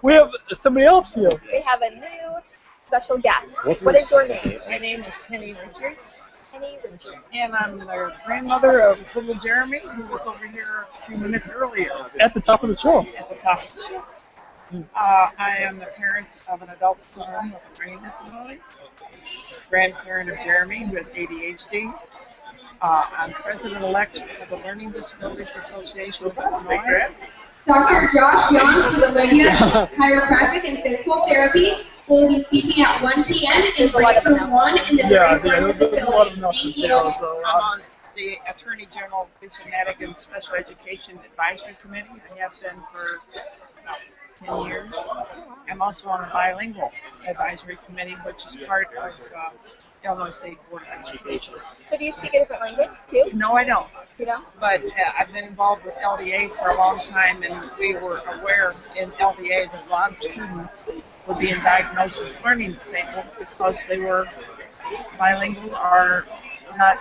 We have somebody else here. We have a new special guest. What is your name? My name is Penny Richards, Penny Richards. and I'm the grandmother of little Jeremy, who was over here a few minutes earlier At the top of the show. at the top of the show. I am the parent of an adult son with learning disabilities, grandparent of Jeremy, who has ADHD. I'm president-elect of the Learning Disabilities Association of Illinois. Dr. Josh Young from Olympia Chiropractic and Physical Therapy will be speaking at 1 p.m. in break room 1 in the third floor there's a lot of facility. announcements Thank here. you. So, I'm on the Attorney General Systematic and Special Education Advisory Committee. I have been for about 10 years. I'm also on the Bilingual Advisory Committee, which is part of Illinois State Board of Education. So do you speak a different language too? No, I don't. You know? But I've been involved with LDA for a long time, and we were aware in LDA that a lot of students were being diagnosed as learning disabled because they were bilingual or not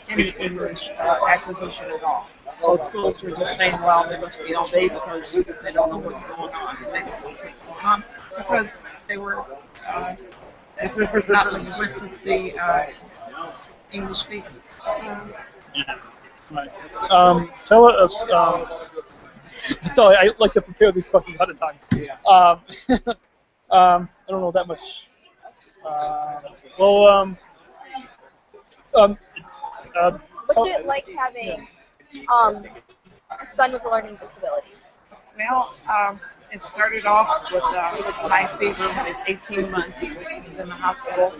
any English acquisition at all. So schools were just saying, well, they must be LD because they don't know what's going on. They don't know what's going on because they were not linguistically English speaking. Right. Tell us. Sorry, I like to prepare these questions ahead of time. I don't know that much. What's it like having a son with a learning disability? Well, it started off with high fever when he was 18 months. He was in the hospital,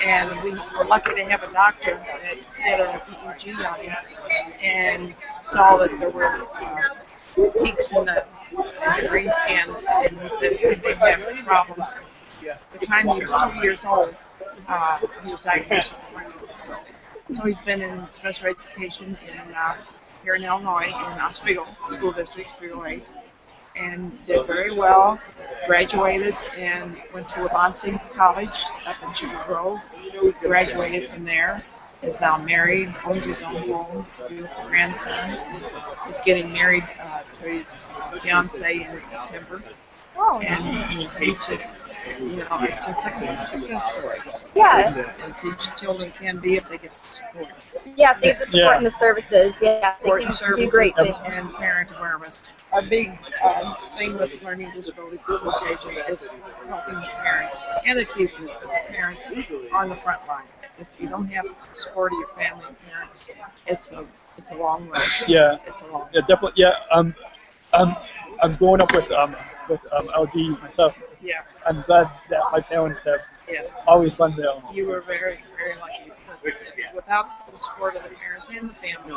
and we were lucky to have a doctor that did an EEG on him and saw that there were peaks in the brain scan, and he said he didn't have problems. By the time he was 2 years old, he was diagnosed with learning disability. So he's been in special education here in Illinois, in Oswego School District 308. And did very well, graduated and went to Avance College up in Sugar Grove, graduated from there, is now married, owns his own home, beautiful grandson, is getting married to his fiance in September. Oh. And he's just, it's just a success story. Yeah. As each children can be if they get the support. Yeah, if they get the support and the services, yeah, they Support can and do services great things. and parent awareness. A big thing with Learning Disabilities Association is helping the parents and the teachers, but the parents on the front line. If you don't have the support of your family and parents, it's a long road. Yeah. It's a long road. Yeah, definitely. Yeah. I'm growing up with LD myself. Yes. I'm glad that my parents have always done there. You were very, very lucky because without the support of the parents and the family,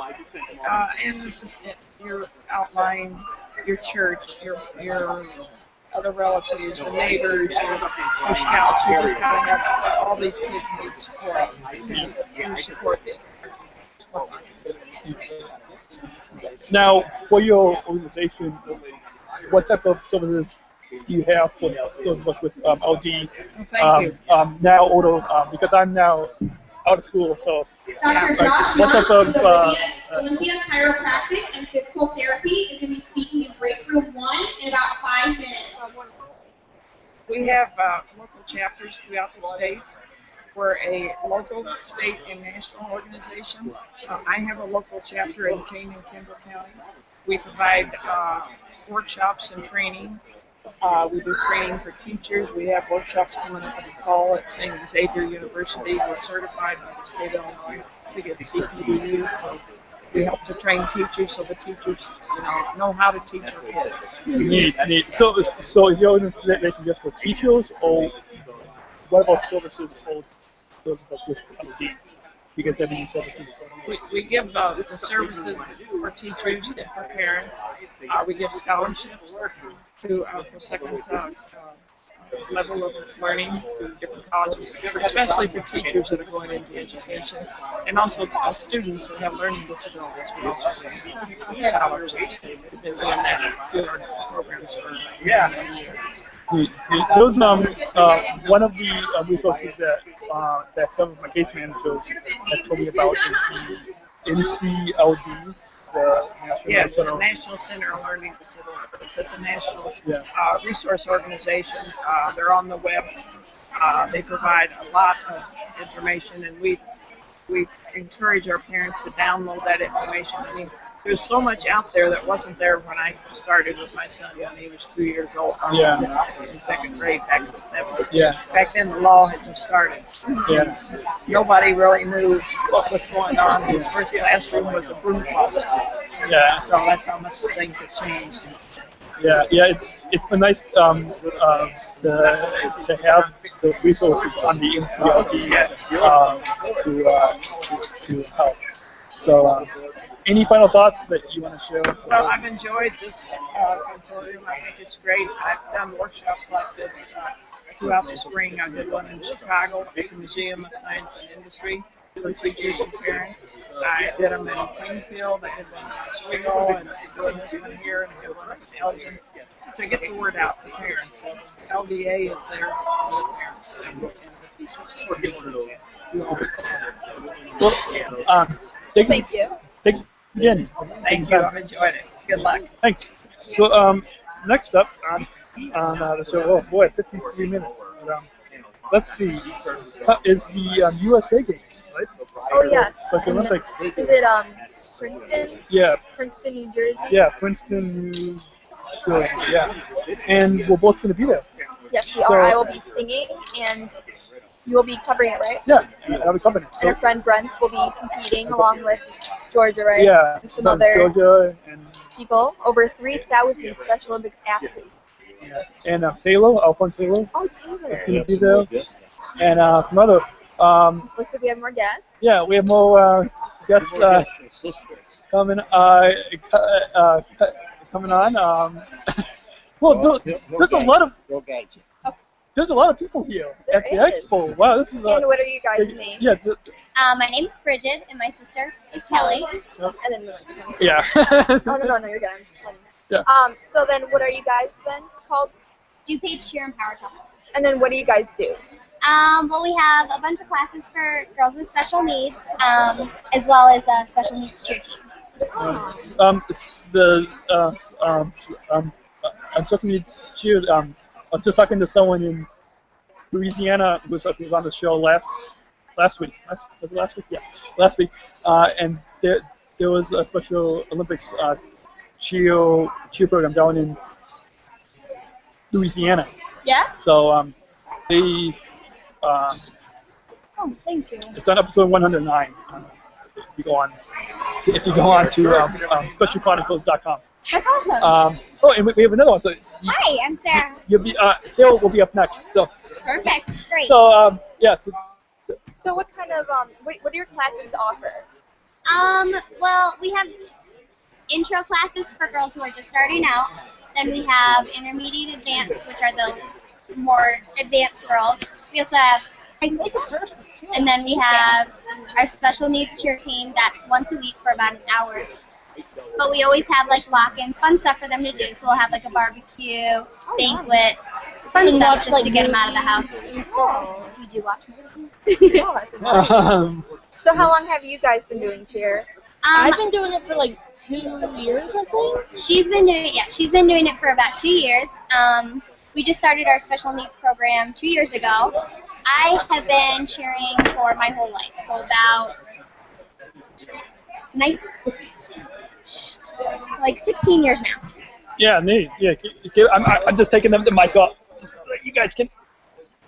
and this is your outline, your church, your other relatives, your neighbors, your scouts, you just gotta have all these kids need support. You support them. Now, for your organization, what type of services do you have for those of us with LD? Thank you. Now, older, because I'm now out of school, so. Dr. Josh what Young type of from Olympia Chiropractic and Physical Therapy is going to be speaking in break room 1 in about 5 minutes. We have local chapters throughout the state. We're a local, state, and national organization. I have a local chapter in Kane and Kimball County. We provide workshops and training. We do training for teachers. We have workshops coming up in the fall at St. Xavier University. We're certified by the state of Illinois to get CPDU, so we help to train teachers so the teachers, know how to teach our kids. Neat. So is your organization just for teachers, or what about services for those of us with LD? You guys have any services? We give the services for teachers and for parents. We give scholarships for second level of learning through different colleges, especially for teachers that are going into education, and also students that have learning disabilities. We also give scholarships. We've been doing that through our programs for many years. Those one of the resources that some of my case managers have told me about is the NCLD, the National Yes, the Center. National Center of Learning Disabilities. It's a national Yeah. resource organization. They're on the web. They provide a lot of information, and we encourage our parents to download that information. I mean, there's so much out there that wasn't there when I started with my son when he was 2 years old. Yeah. In second grade back in the 70s. Yeah. Back then, the law had just started. Yeah. Nobody really knew what was going on. His first classroom was a broom closet. Yeah. So that's how much things have changed since. Yeah. It's been nice to have the resources on the NCLD to help. So, any final thoughts that you want to share? Well, I've enjoyed this consortium. I think it's great. I've done workshops like this throughout the spring. I did one in Chicago at the Museum of Science and Industry for teachers and parents. I did them in Plainfield. I did one in Oswego, and I'm doing this one here, and I did one in Elgin to get the word out to parents. So LDA is there for the parents and the teachers. Well, Thank you. Thanks again. Thank you. I've enjoyed it. Good luck. Thanks. So next up on the show, oh boy, 53 minutes. But, let's see, is the USA Games, right? Oh yes. Special Olympics. Is it Princeton? Yeah. Princeton, New Jersey. Yeah, Princeton, New Jersey. Yeah, and we're both going to be there. Yes, we are. I will be singing, and you will be covering it, right? Yeah, I'll be covering it. And our friend Brent will be competing along with Georgia, right? Yeah, And some other Georgia and people. Over 3,000 Special Olympics athletes. yeah. And Taylor, Alphonse Taylor, Oh, Taylor. is going to be there, and some other. Looks like we have more guests. Yeah, we have more guests coming coming on. Well, there's a lot of there's a lot of people here There at the is. Expo. Wow, this is And what are you guys' names? yeah, My name's Bridget, and my sister is Kelly. And then yeah. oh no, you're good. I'm just letting you know. Yeah. So then, what are you guys then called? DuPage Cheer and Power Talk. And then, what do you guys do? Well, we have a bunch of classes for girls with special needs, as well as a special needs cheer team. Special needs cheer. I was just talking to someone in Louisiana who was on the show last week. Was it last week? Yeah, last week. And there was a Special Olympics cheer program down in Louisiana. Yeah? So they. Oh, thank you. It's on episode 109. If you go on to specialchronicles.com. That's awesome. Oh, and we have another one. So Hi, I'm Sarah. you'll be Sarah will be up next. So Perfect. Great. yeah. So what kind of what do your classes offer? Well, we have intro classes for girls who are just starting out. Then we have intermediate advanced, which are the more advanced girls. We also have high school. And then we have our special needs cheer team that's once a week for about an hour. But we always have like lock-ins, fun stuff for them to do. So we'll have like a barbecue, banquet, fun stuff just to get them out of the house. We do watch movies. Oh, that's nice. So how long have you guys been doing cheer? I've been doing it for like 2 years, I think. She's been doing it for about 2 years. We just started our special needs program 2 years ago. I have been cheering for my whole life, so about 16 years now. Yeah, neat. Yeah, I'm just taking the mic off. You guys can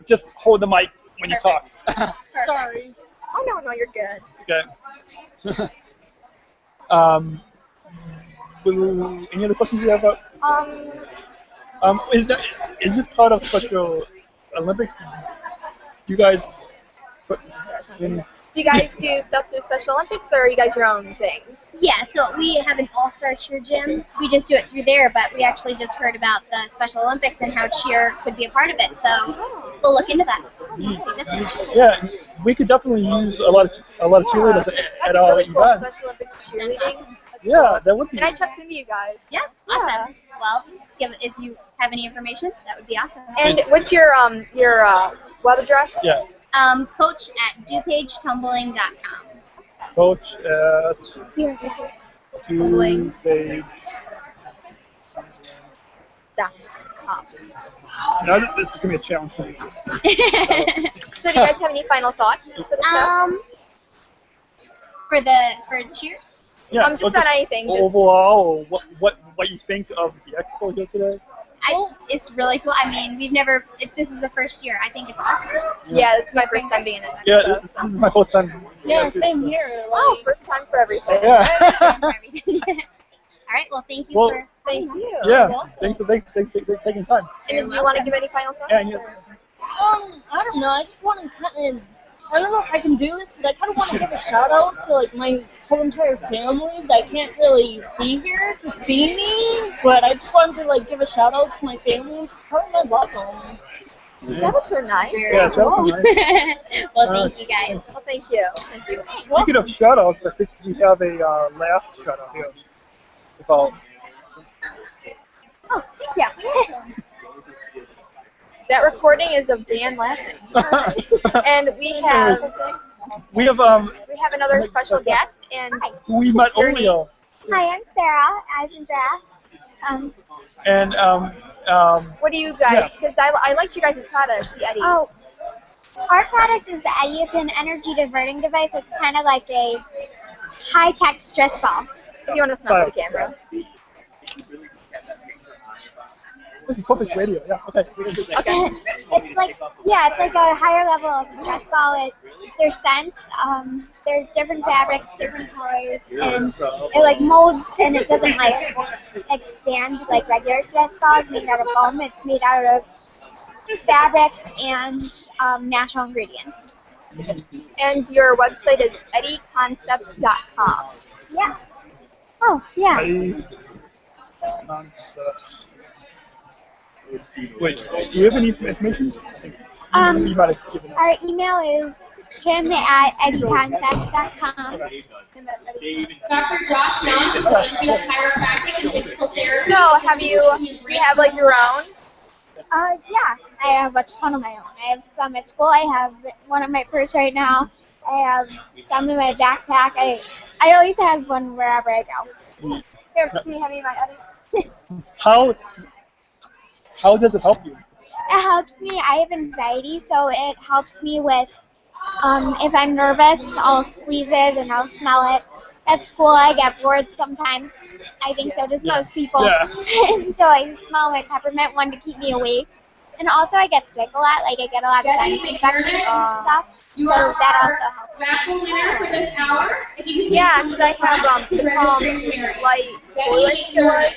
just hold the mic when you talk. Sorry. Oh no, you're good. Okay. Any other questions you have about? Is this part of Special Olympics? Do you guys put in? Do you guys do stuff through Special Olympics, or are you guys your own thing? Yeah, so we have an all-star cheer gym. We just do it through there, but we actually just heard about the Special Olympics and how cheer could be a part of it, so we'll look into that. Yeah, we could definitely use a lot of cheerleaders at That'd be all really cool. events. Special Olympics cheerleading. That's Yeah, that would be. And I checked into you guys. Yeah, awesome. Well, if you have any information, that would be awesome. And what's your web address? Yeah. Coach at DuPageTumbling.com. Coach at DuPage. No, this is gonna be a challenge to use this. So, do you guys have any final thoughts for the show? For cheer? Yeah. Just about anything. Just Overall, or what you think of the expo here today? It's really cool. I mean, this is the first year. I think it's awesome. Yeah, it's my first time being in an expo. Yeah, this is my first time. Yeah, same here. Oh, first time for everything. Yeah. For everything. All right. Well, thank you for. Thank you. Yeah. Thanks for taking time. And do you want to give any final thoughts? Yeah. I don't know. I just want to kind of. I don't know if I can do this, but I kind of want to give a shout out to like my whole entire family that can't really be here to see me. But I just wanted to like give a shout out to my family and just tell them I love them. Shout-outs are nice. Yeah, shout-outs are nice. Well, thank you guys. Well, thank you. Thank you. Speaking of shout-outs, I think we have a laugh shout-out here. It's all. Oh, yeah. That recording is of Dan laughing. And we have another special guest, and we met earlier. Hi, I'm Sarah. I'm Beth. And what do you guys? Because I liked you guys' products, the Eddie. Oh, our product is the Eddie. It's an energy diverting device. It's kind of like a high-tech stress ball. If you want to smell the camera. This is perfect radio. Yeah. Okay. It's like a higher level of stress ball. There's scents. There's different fabrics, different colors, and it like molds, and it doesn't like expand like regular stress balls made out of foam. It's made out of fabrics and natural ingredients. And your website is eddieconcepts.com. Yeah. Oh, yeah. Wait, do you have any information? You might have given it. Our email is kim@eddieconcepts.com. Dr. Josh Young, chiropractic and physical therapy. So, do you have like your own? Yeah, I have a ton of my own. I have some at school. I have one in my purse right now. I have some in my backpack. I always have one wherever I go. Here, can you have me my Eddie? How does it help you? It helps me. I have anxiety, so it helps me with, if I'm nervous, I'll squeeze it and I'll smell it. At school, I get bored sometimes. I think so does most people. Yeah. And so I smell my peppermint one to keep me awake. And also, I get sick a lot. Like, I get a lot of sinus infections and stuff. So that also helps. Raffle winner for this hour. Yeah, because I have the Calm Light Blue, I think it was,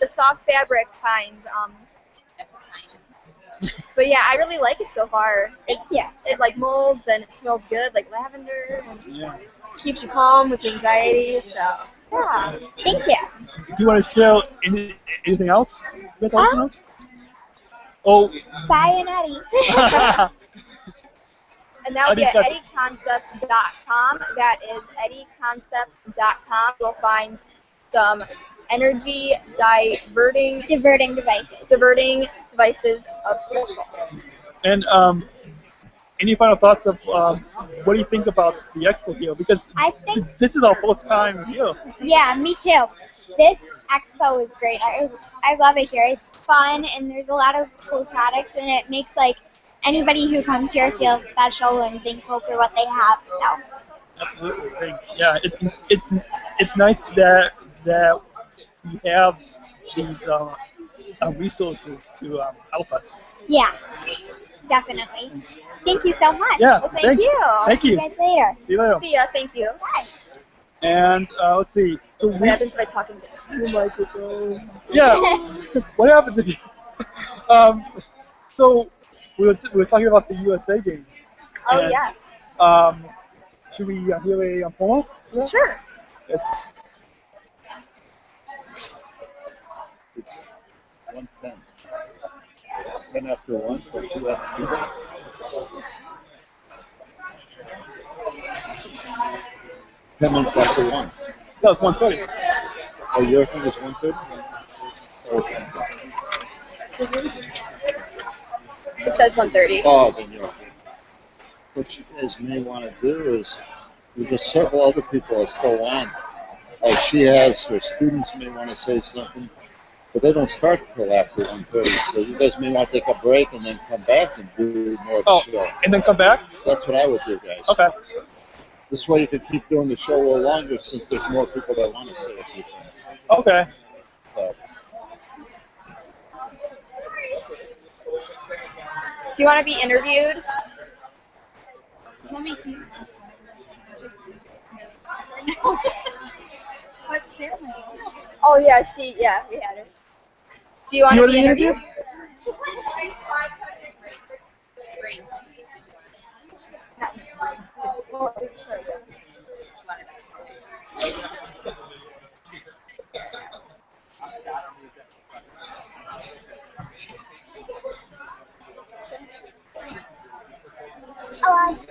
the soft fabric kind. But yeah, I really like it so far. Thank you. It like molds and it smells good, like lavender. And keeps you calm with anxiety. So yeah, thank you. Do you want to share anything else with our listeners? Oh. Bye, and Eddie. And that was at eddieconcepts.com. That is eddieconcepts.com. You'll find some energy diverting devices of stress balls. And any final thoughts of what do you think about the expo here? Because I think this is our first time here. Yeah, me too. This expo is great. I love it here. It's fun, and there's a lot of cool products, and it makes like anybody who comes here feel special and thankful for what they have. So. Absolutely. Thanks. Yeah, it's nice that we have these resources to help us. Yeah, definitely. Thank you so much. Yeah, well, thank you. Thank you. See you guys later. See you later. See ya. Thank you. Bye. And let's see. So what happens if I talk into the microphone? Yeah. What happened to you? So we were talking about the USA games. Oh and, yes. Should we hear a promo? Yeah? Sure. It's 1:10. 10 after 1, so 2 after 2. Ten minutes after 1. That was 130. Oh, your thing is 130? Okay. It says 130. Oh, then you're okay. What you guys may want to do is, there's several other people that still on. Like she has, her students may want to say something, but they don't start until after 1:30. So you guys may want to take a break and then come back and do more of the show. And then come back? That's what I would do, guys. Okay. This way you can keep doing the show a little longer since there's more people that want to say a few things. Okay. So, Do you want to be interviewed? What's Sarah? Oh yeah, we had her. Do you want to be interviewed?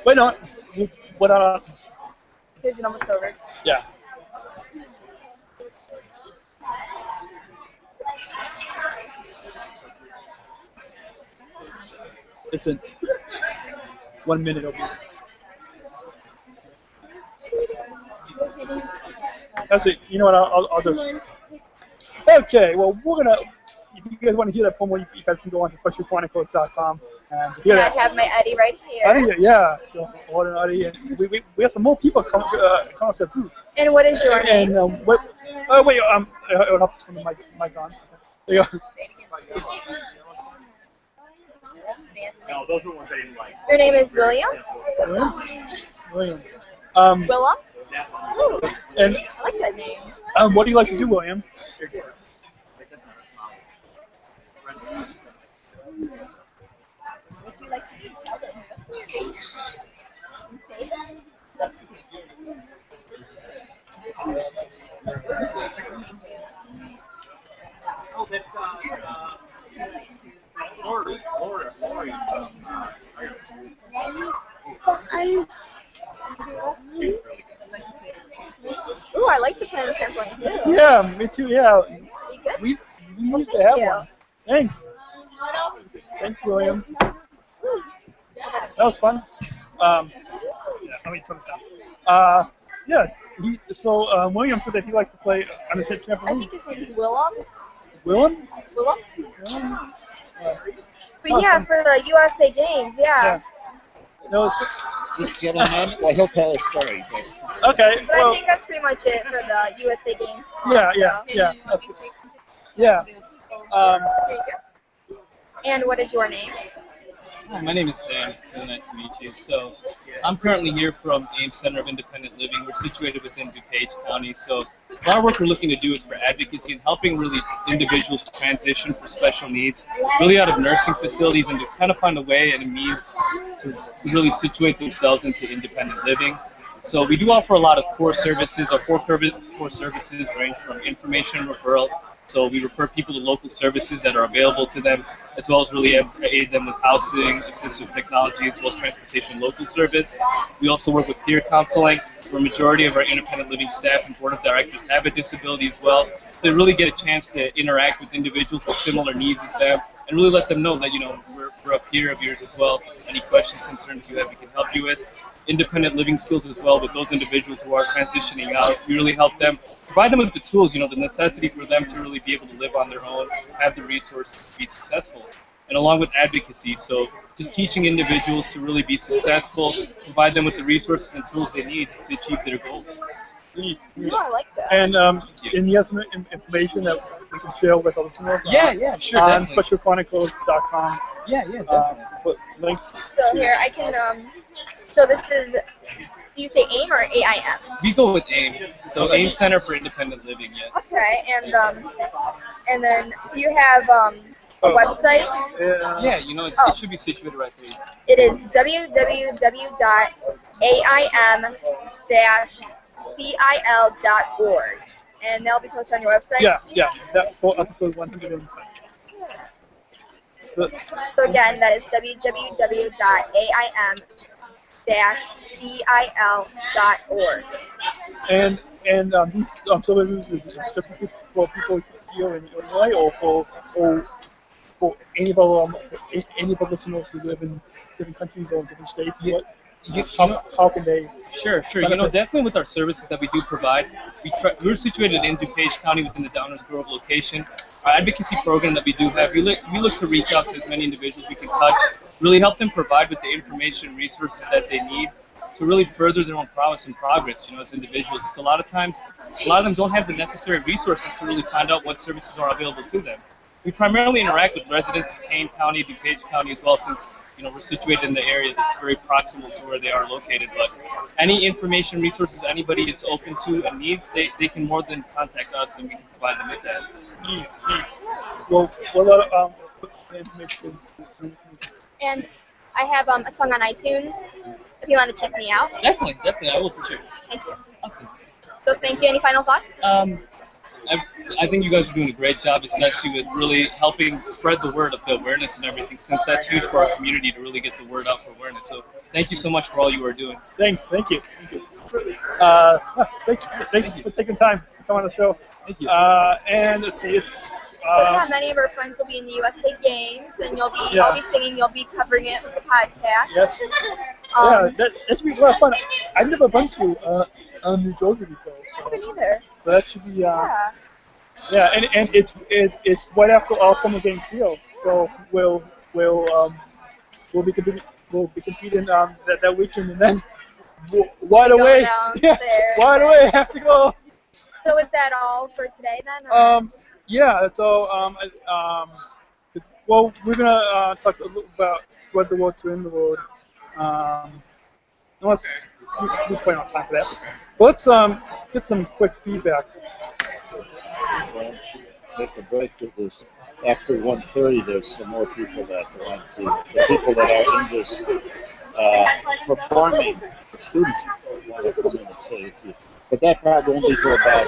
Wait, no. What? Is it almost over? Yeah. It's in 1 minute over. Actually, you know what? I'll just. Okay. Well, we're gonna. If you guys want to hear that promo, you guys can go on to specialchronicles.com and hear that. I have my Eddie right here. Eddie, yeah. So, Eddie, and we have some more people come to the booth. And what is your name? And what? Oh wait, I'll have to turn the mic on. There you go. No, those are ones I didn't like. Your name is William? William. Willem? Ooh, And I like that name. what do you like to do, William? What do you like to do? Tell them. You say Oh, that's Florida. Ooh, I like the plan of trampoline too. Yeah, me too. Yeah, we used to have you. one. Thanks. Thanks, William. That was fun. Yeah, let me turn it down. Yeah. So William said that he likes to play on the same trampoline. I think his name is Willem. Willem? Willem? But yeah, for the USA Games, yeah. No, this gentleman, well, he'll tell a story. But okay. But Well, I think that's pretty much it for the USA Games. yeah. Here you go. And what is your name? Hi, my name is Sam. It's really nice to meet you. So, I'm currently here from Ames Center of Independent Living. We're situated within DuPage County. So, a lot of work we're looking to do is for advocacy and helping really individuals transition for special needs, really out of nursing facilities, and to kind of find a way and a means to really situate themselves into independent living. So, we do offer a lot of core services. Our core services range from information referral. So we refer people to local services that are available to them, as well as really aid them with housing, assistive technology, as well as transportation local service. We also work with peer counseling, where a majority of our independent living staff and board of directors have a disability as well. To really get a chance to interact with individuals with similar needs as them, and really let them know that, you know, we're a peer of yours as well. Any questions, concerns you have, we can help you with. Independent living skills as well with those individuals who are transitioning out. We really help them, provide them with the tools, you know, the necessity for them to really be able to live on their own, have the resources to be successful. And along with advocacy, so just teaching individuals to really be successful, provide them with the resources and tools they need to achieve their goals. Oh, I like that. And you have some information that we can share with our listeners? Yeah, sure. On Definitely. specialchronicles.com. Yeah, definitely. Put links. So here I can, so this is, do you say AIM or AIM? We go with AIM. So AIM Center for Independent Living, yes. Okay, and then do you have a website? Yeah, you know, it should be situated right there. It is www.aim-cil.org, and that'll be posted on your website? Yeah, that's for episode 110. So again, that is www.aim-cil.org. And and these services is just for people here in Illinois, or for any of our listeners who live in different countries or different states. How can they? Sure. Definitely with our services that we do provide, we're situated in DuPage County within the Downers Grove location. Our advocacy program that we do have, we look to reach out to as many individuals we can touch, really help them provide with the information and resources that they need to really further their own prowess and progress, as individuals. Because a lot of them don't have the necessary resources to really find out what services are available to them. We primarily interact with residents of Kane County, DuPage County as well, since we're situated in the area that's very proximal to where they are located. But any information, resources anybody is open to and needs, they can more than contact us and we can provide them with that. Well, what information? And I have a song on iTunes if you want to check me out. Definitely, I will for sure. Thank you. Awesome. So thank you. Any final thoughts? I think you guys are doing a great job, especially with really helping spread the word of the awareness and everything, since that's huge for our community to really get the word out for awareness. So thank you so much for all you are doing. Thank you. Thank you for taking time to come on the show. Thank you. And let's see, it's. So many of our friends will be in the USA Games, and I'll be singing. You'll be covering it with the podcast. Yes. That should be a lot of fun. I've never been to New Jersey before. I haven't either. So that should be. And it's right after all summer games here, so we'll be competing that weekend, and then right away have to go. So is that all for today then? Yeah. So well, we're gonna talk a little about spread the word to end the word. Unless we plan on time for that. But let's get some quick feedback. Take a break. There's after 1:30. There's some more people that want to. The people that are in this performing, the students want to come in and say a few. But that probably won't be till about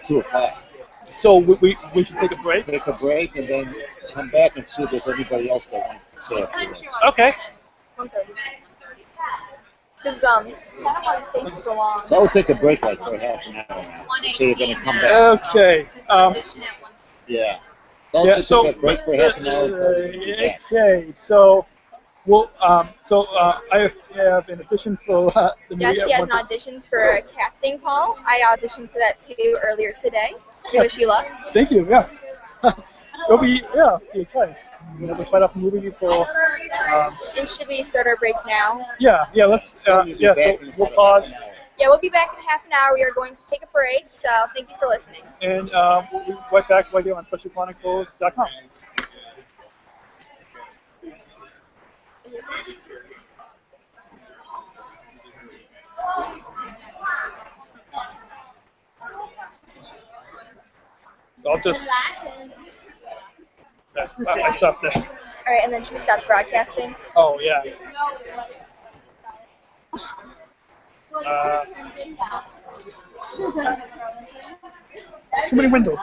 2 o'clock. So we should take a break. Take a break and then come back and see if there's anybody else that wants to say a few words. Okay. 1:30. Because I don't want to stay so long. So I would take a break like for half an hour now. So you're going to come back. Okay. Yeah. So take a break for half an hour. Okay. So I have an audition for the Yes, he has an audition for a casting call. I auditioned for that too earlier today. I wish you luck. Thank you. Yeah. It'll be exciting. We'll try out the movie for. And should we start our break now? Yeah. Let's. So we'll pause. Yeah, we'll be back in half an hour. We are going to take a break. So thank you for listening. And we'll be right back right here on SpecialChronicles.com. So I'll just. I stopped there. All right, and then should we stop broadcasting? Oh yeah. Too many windows.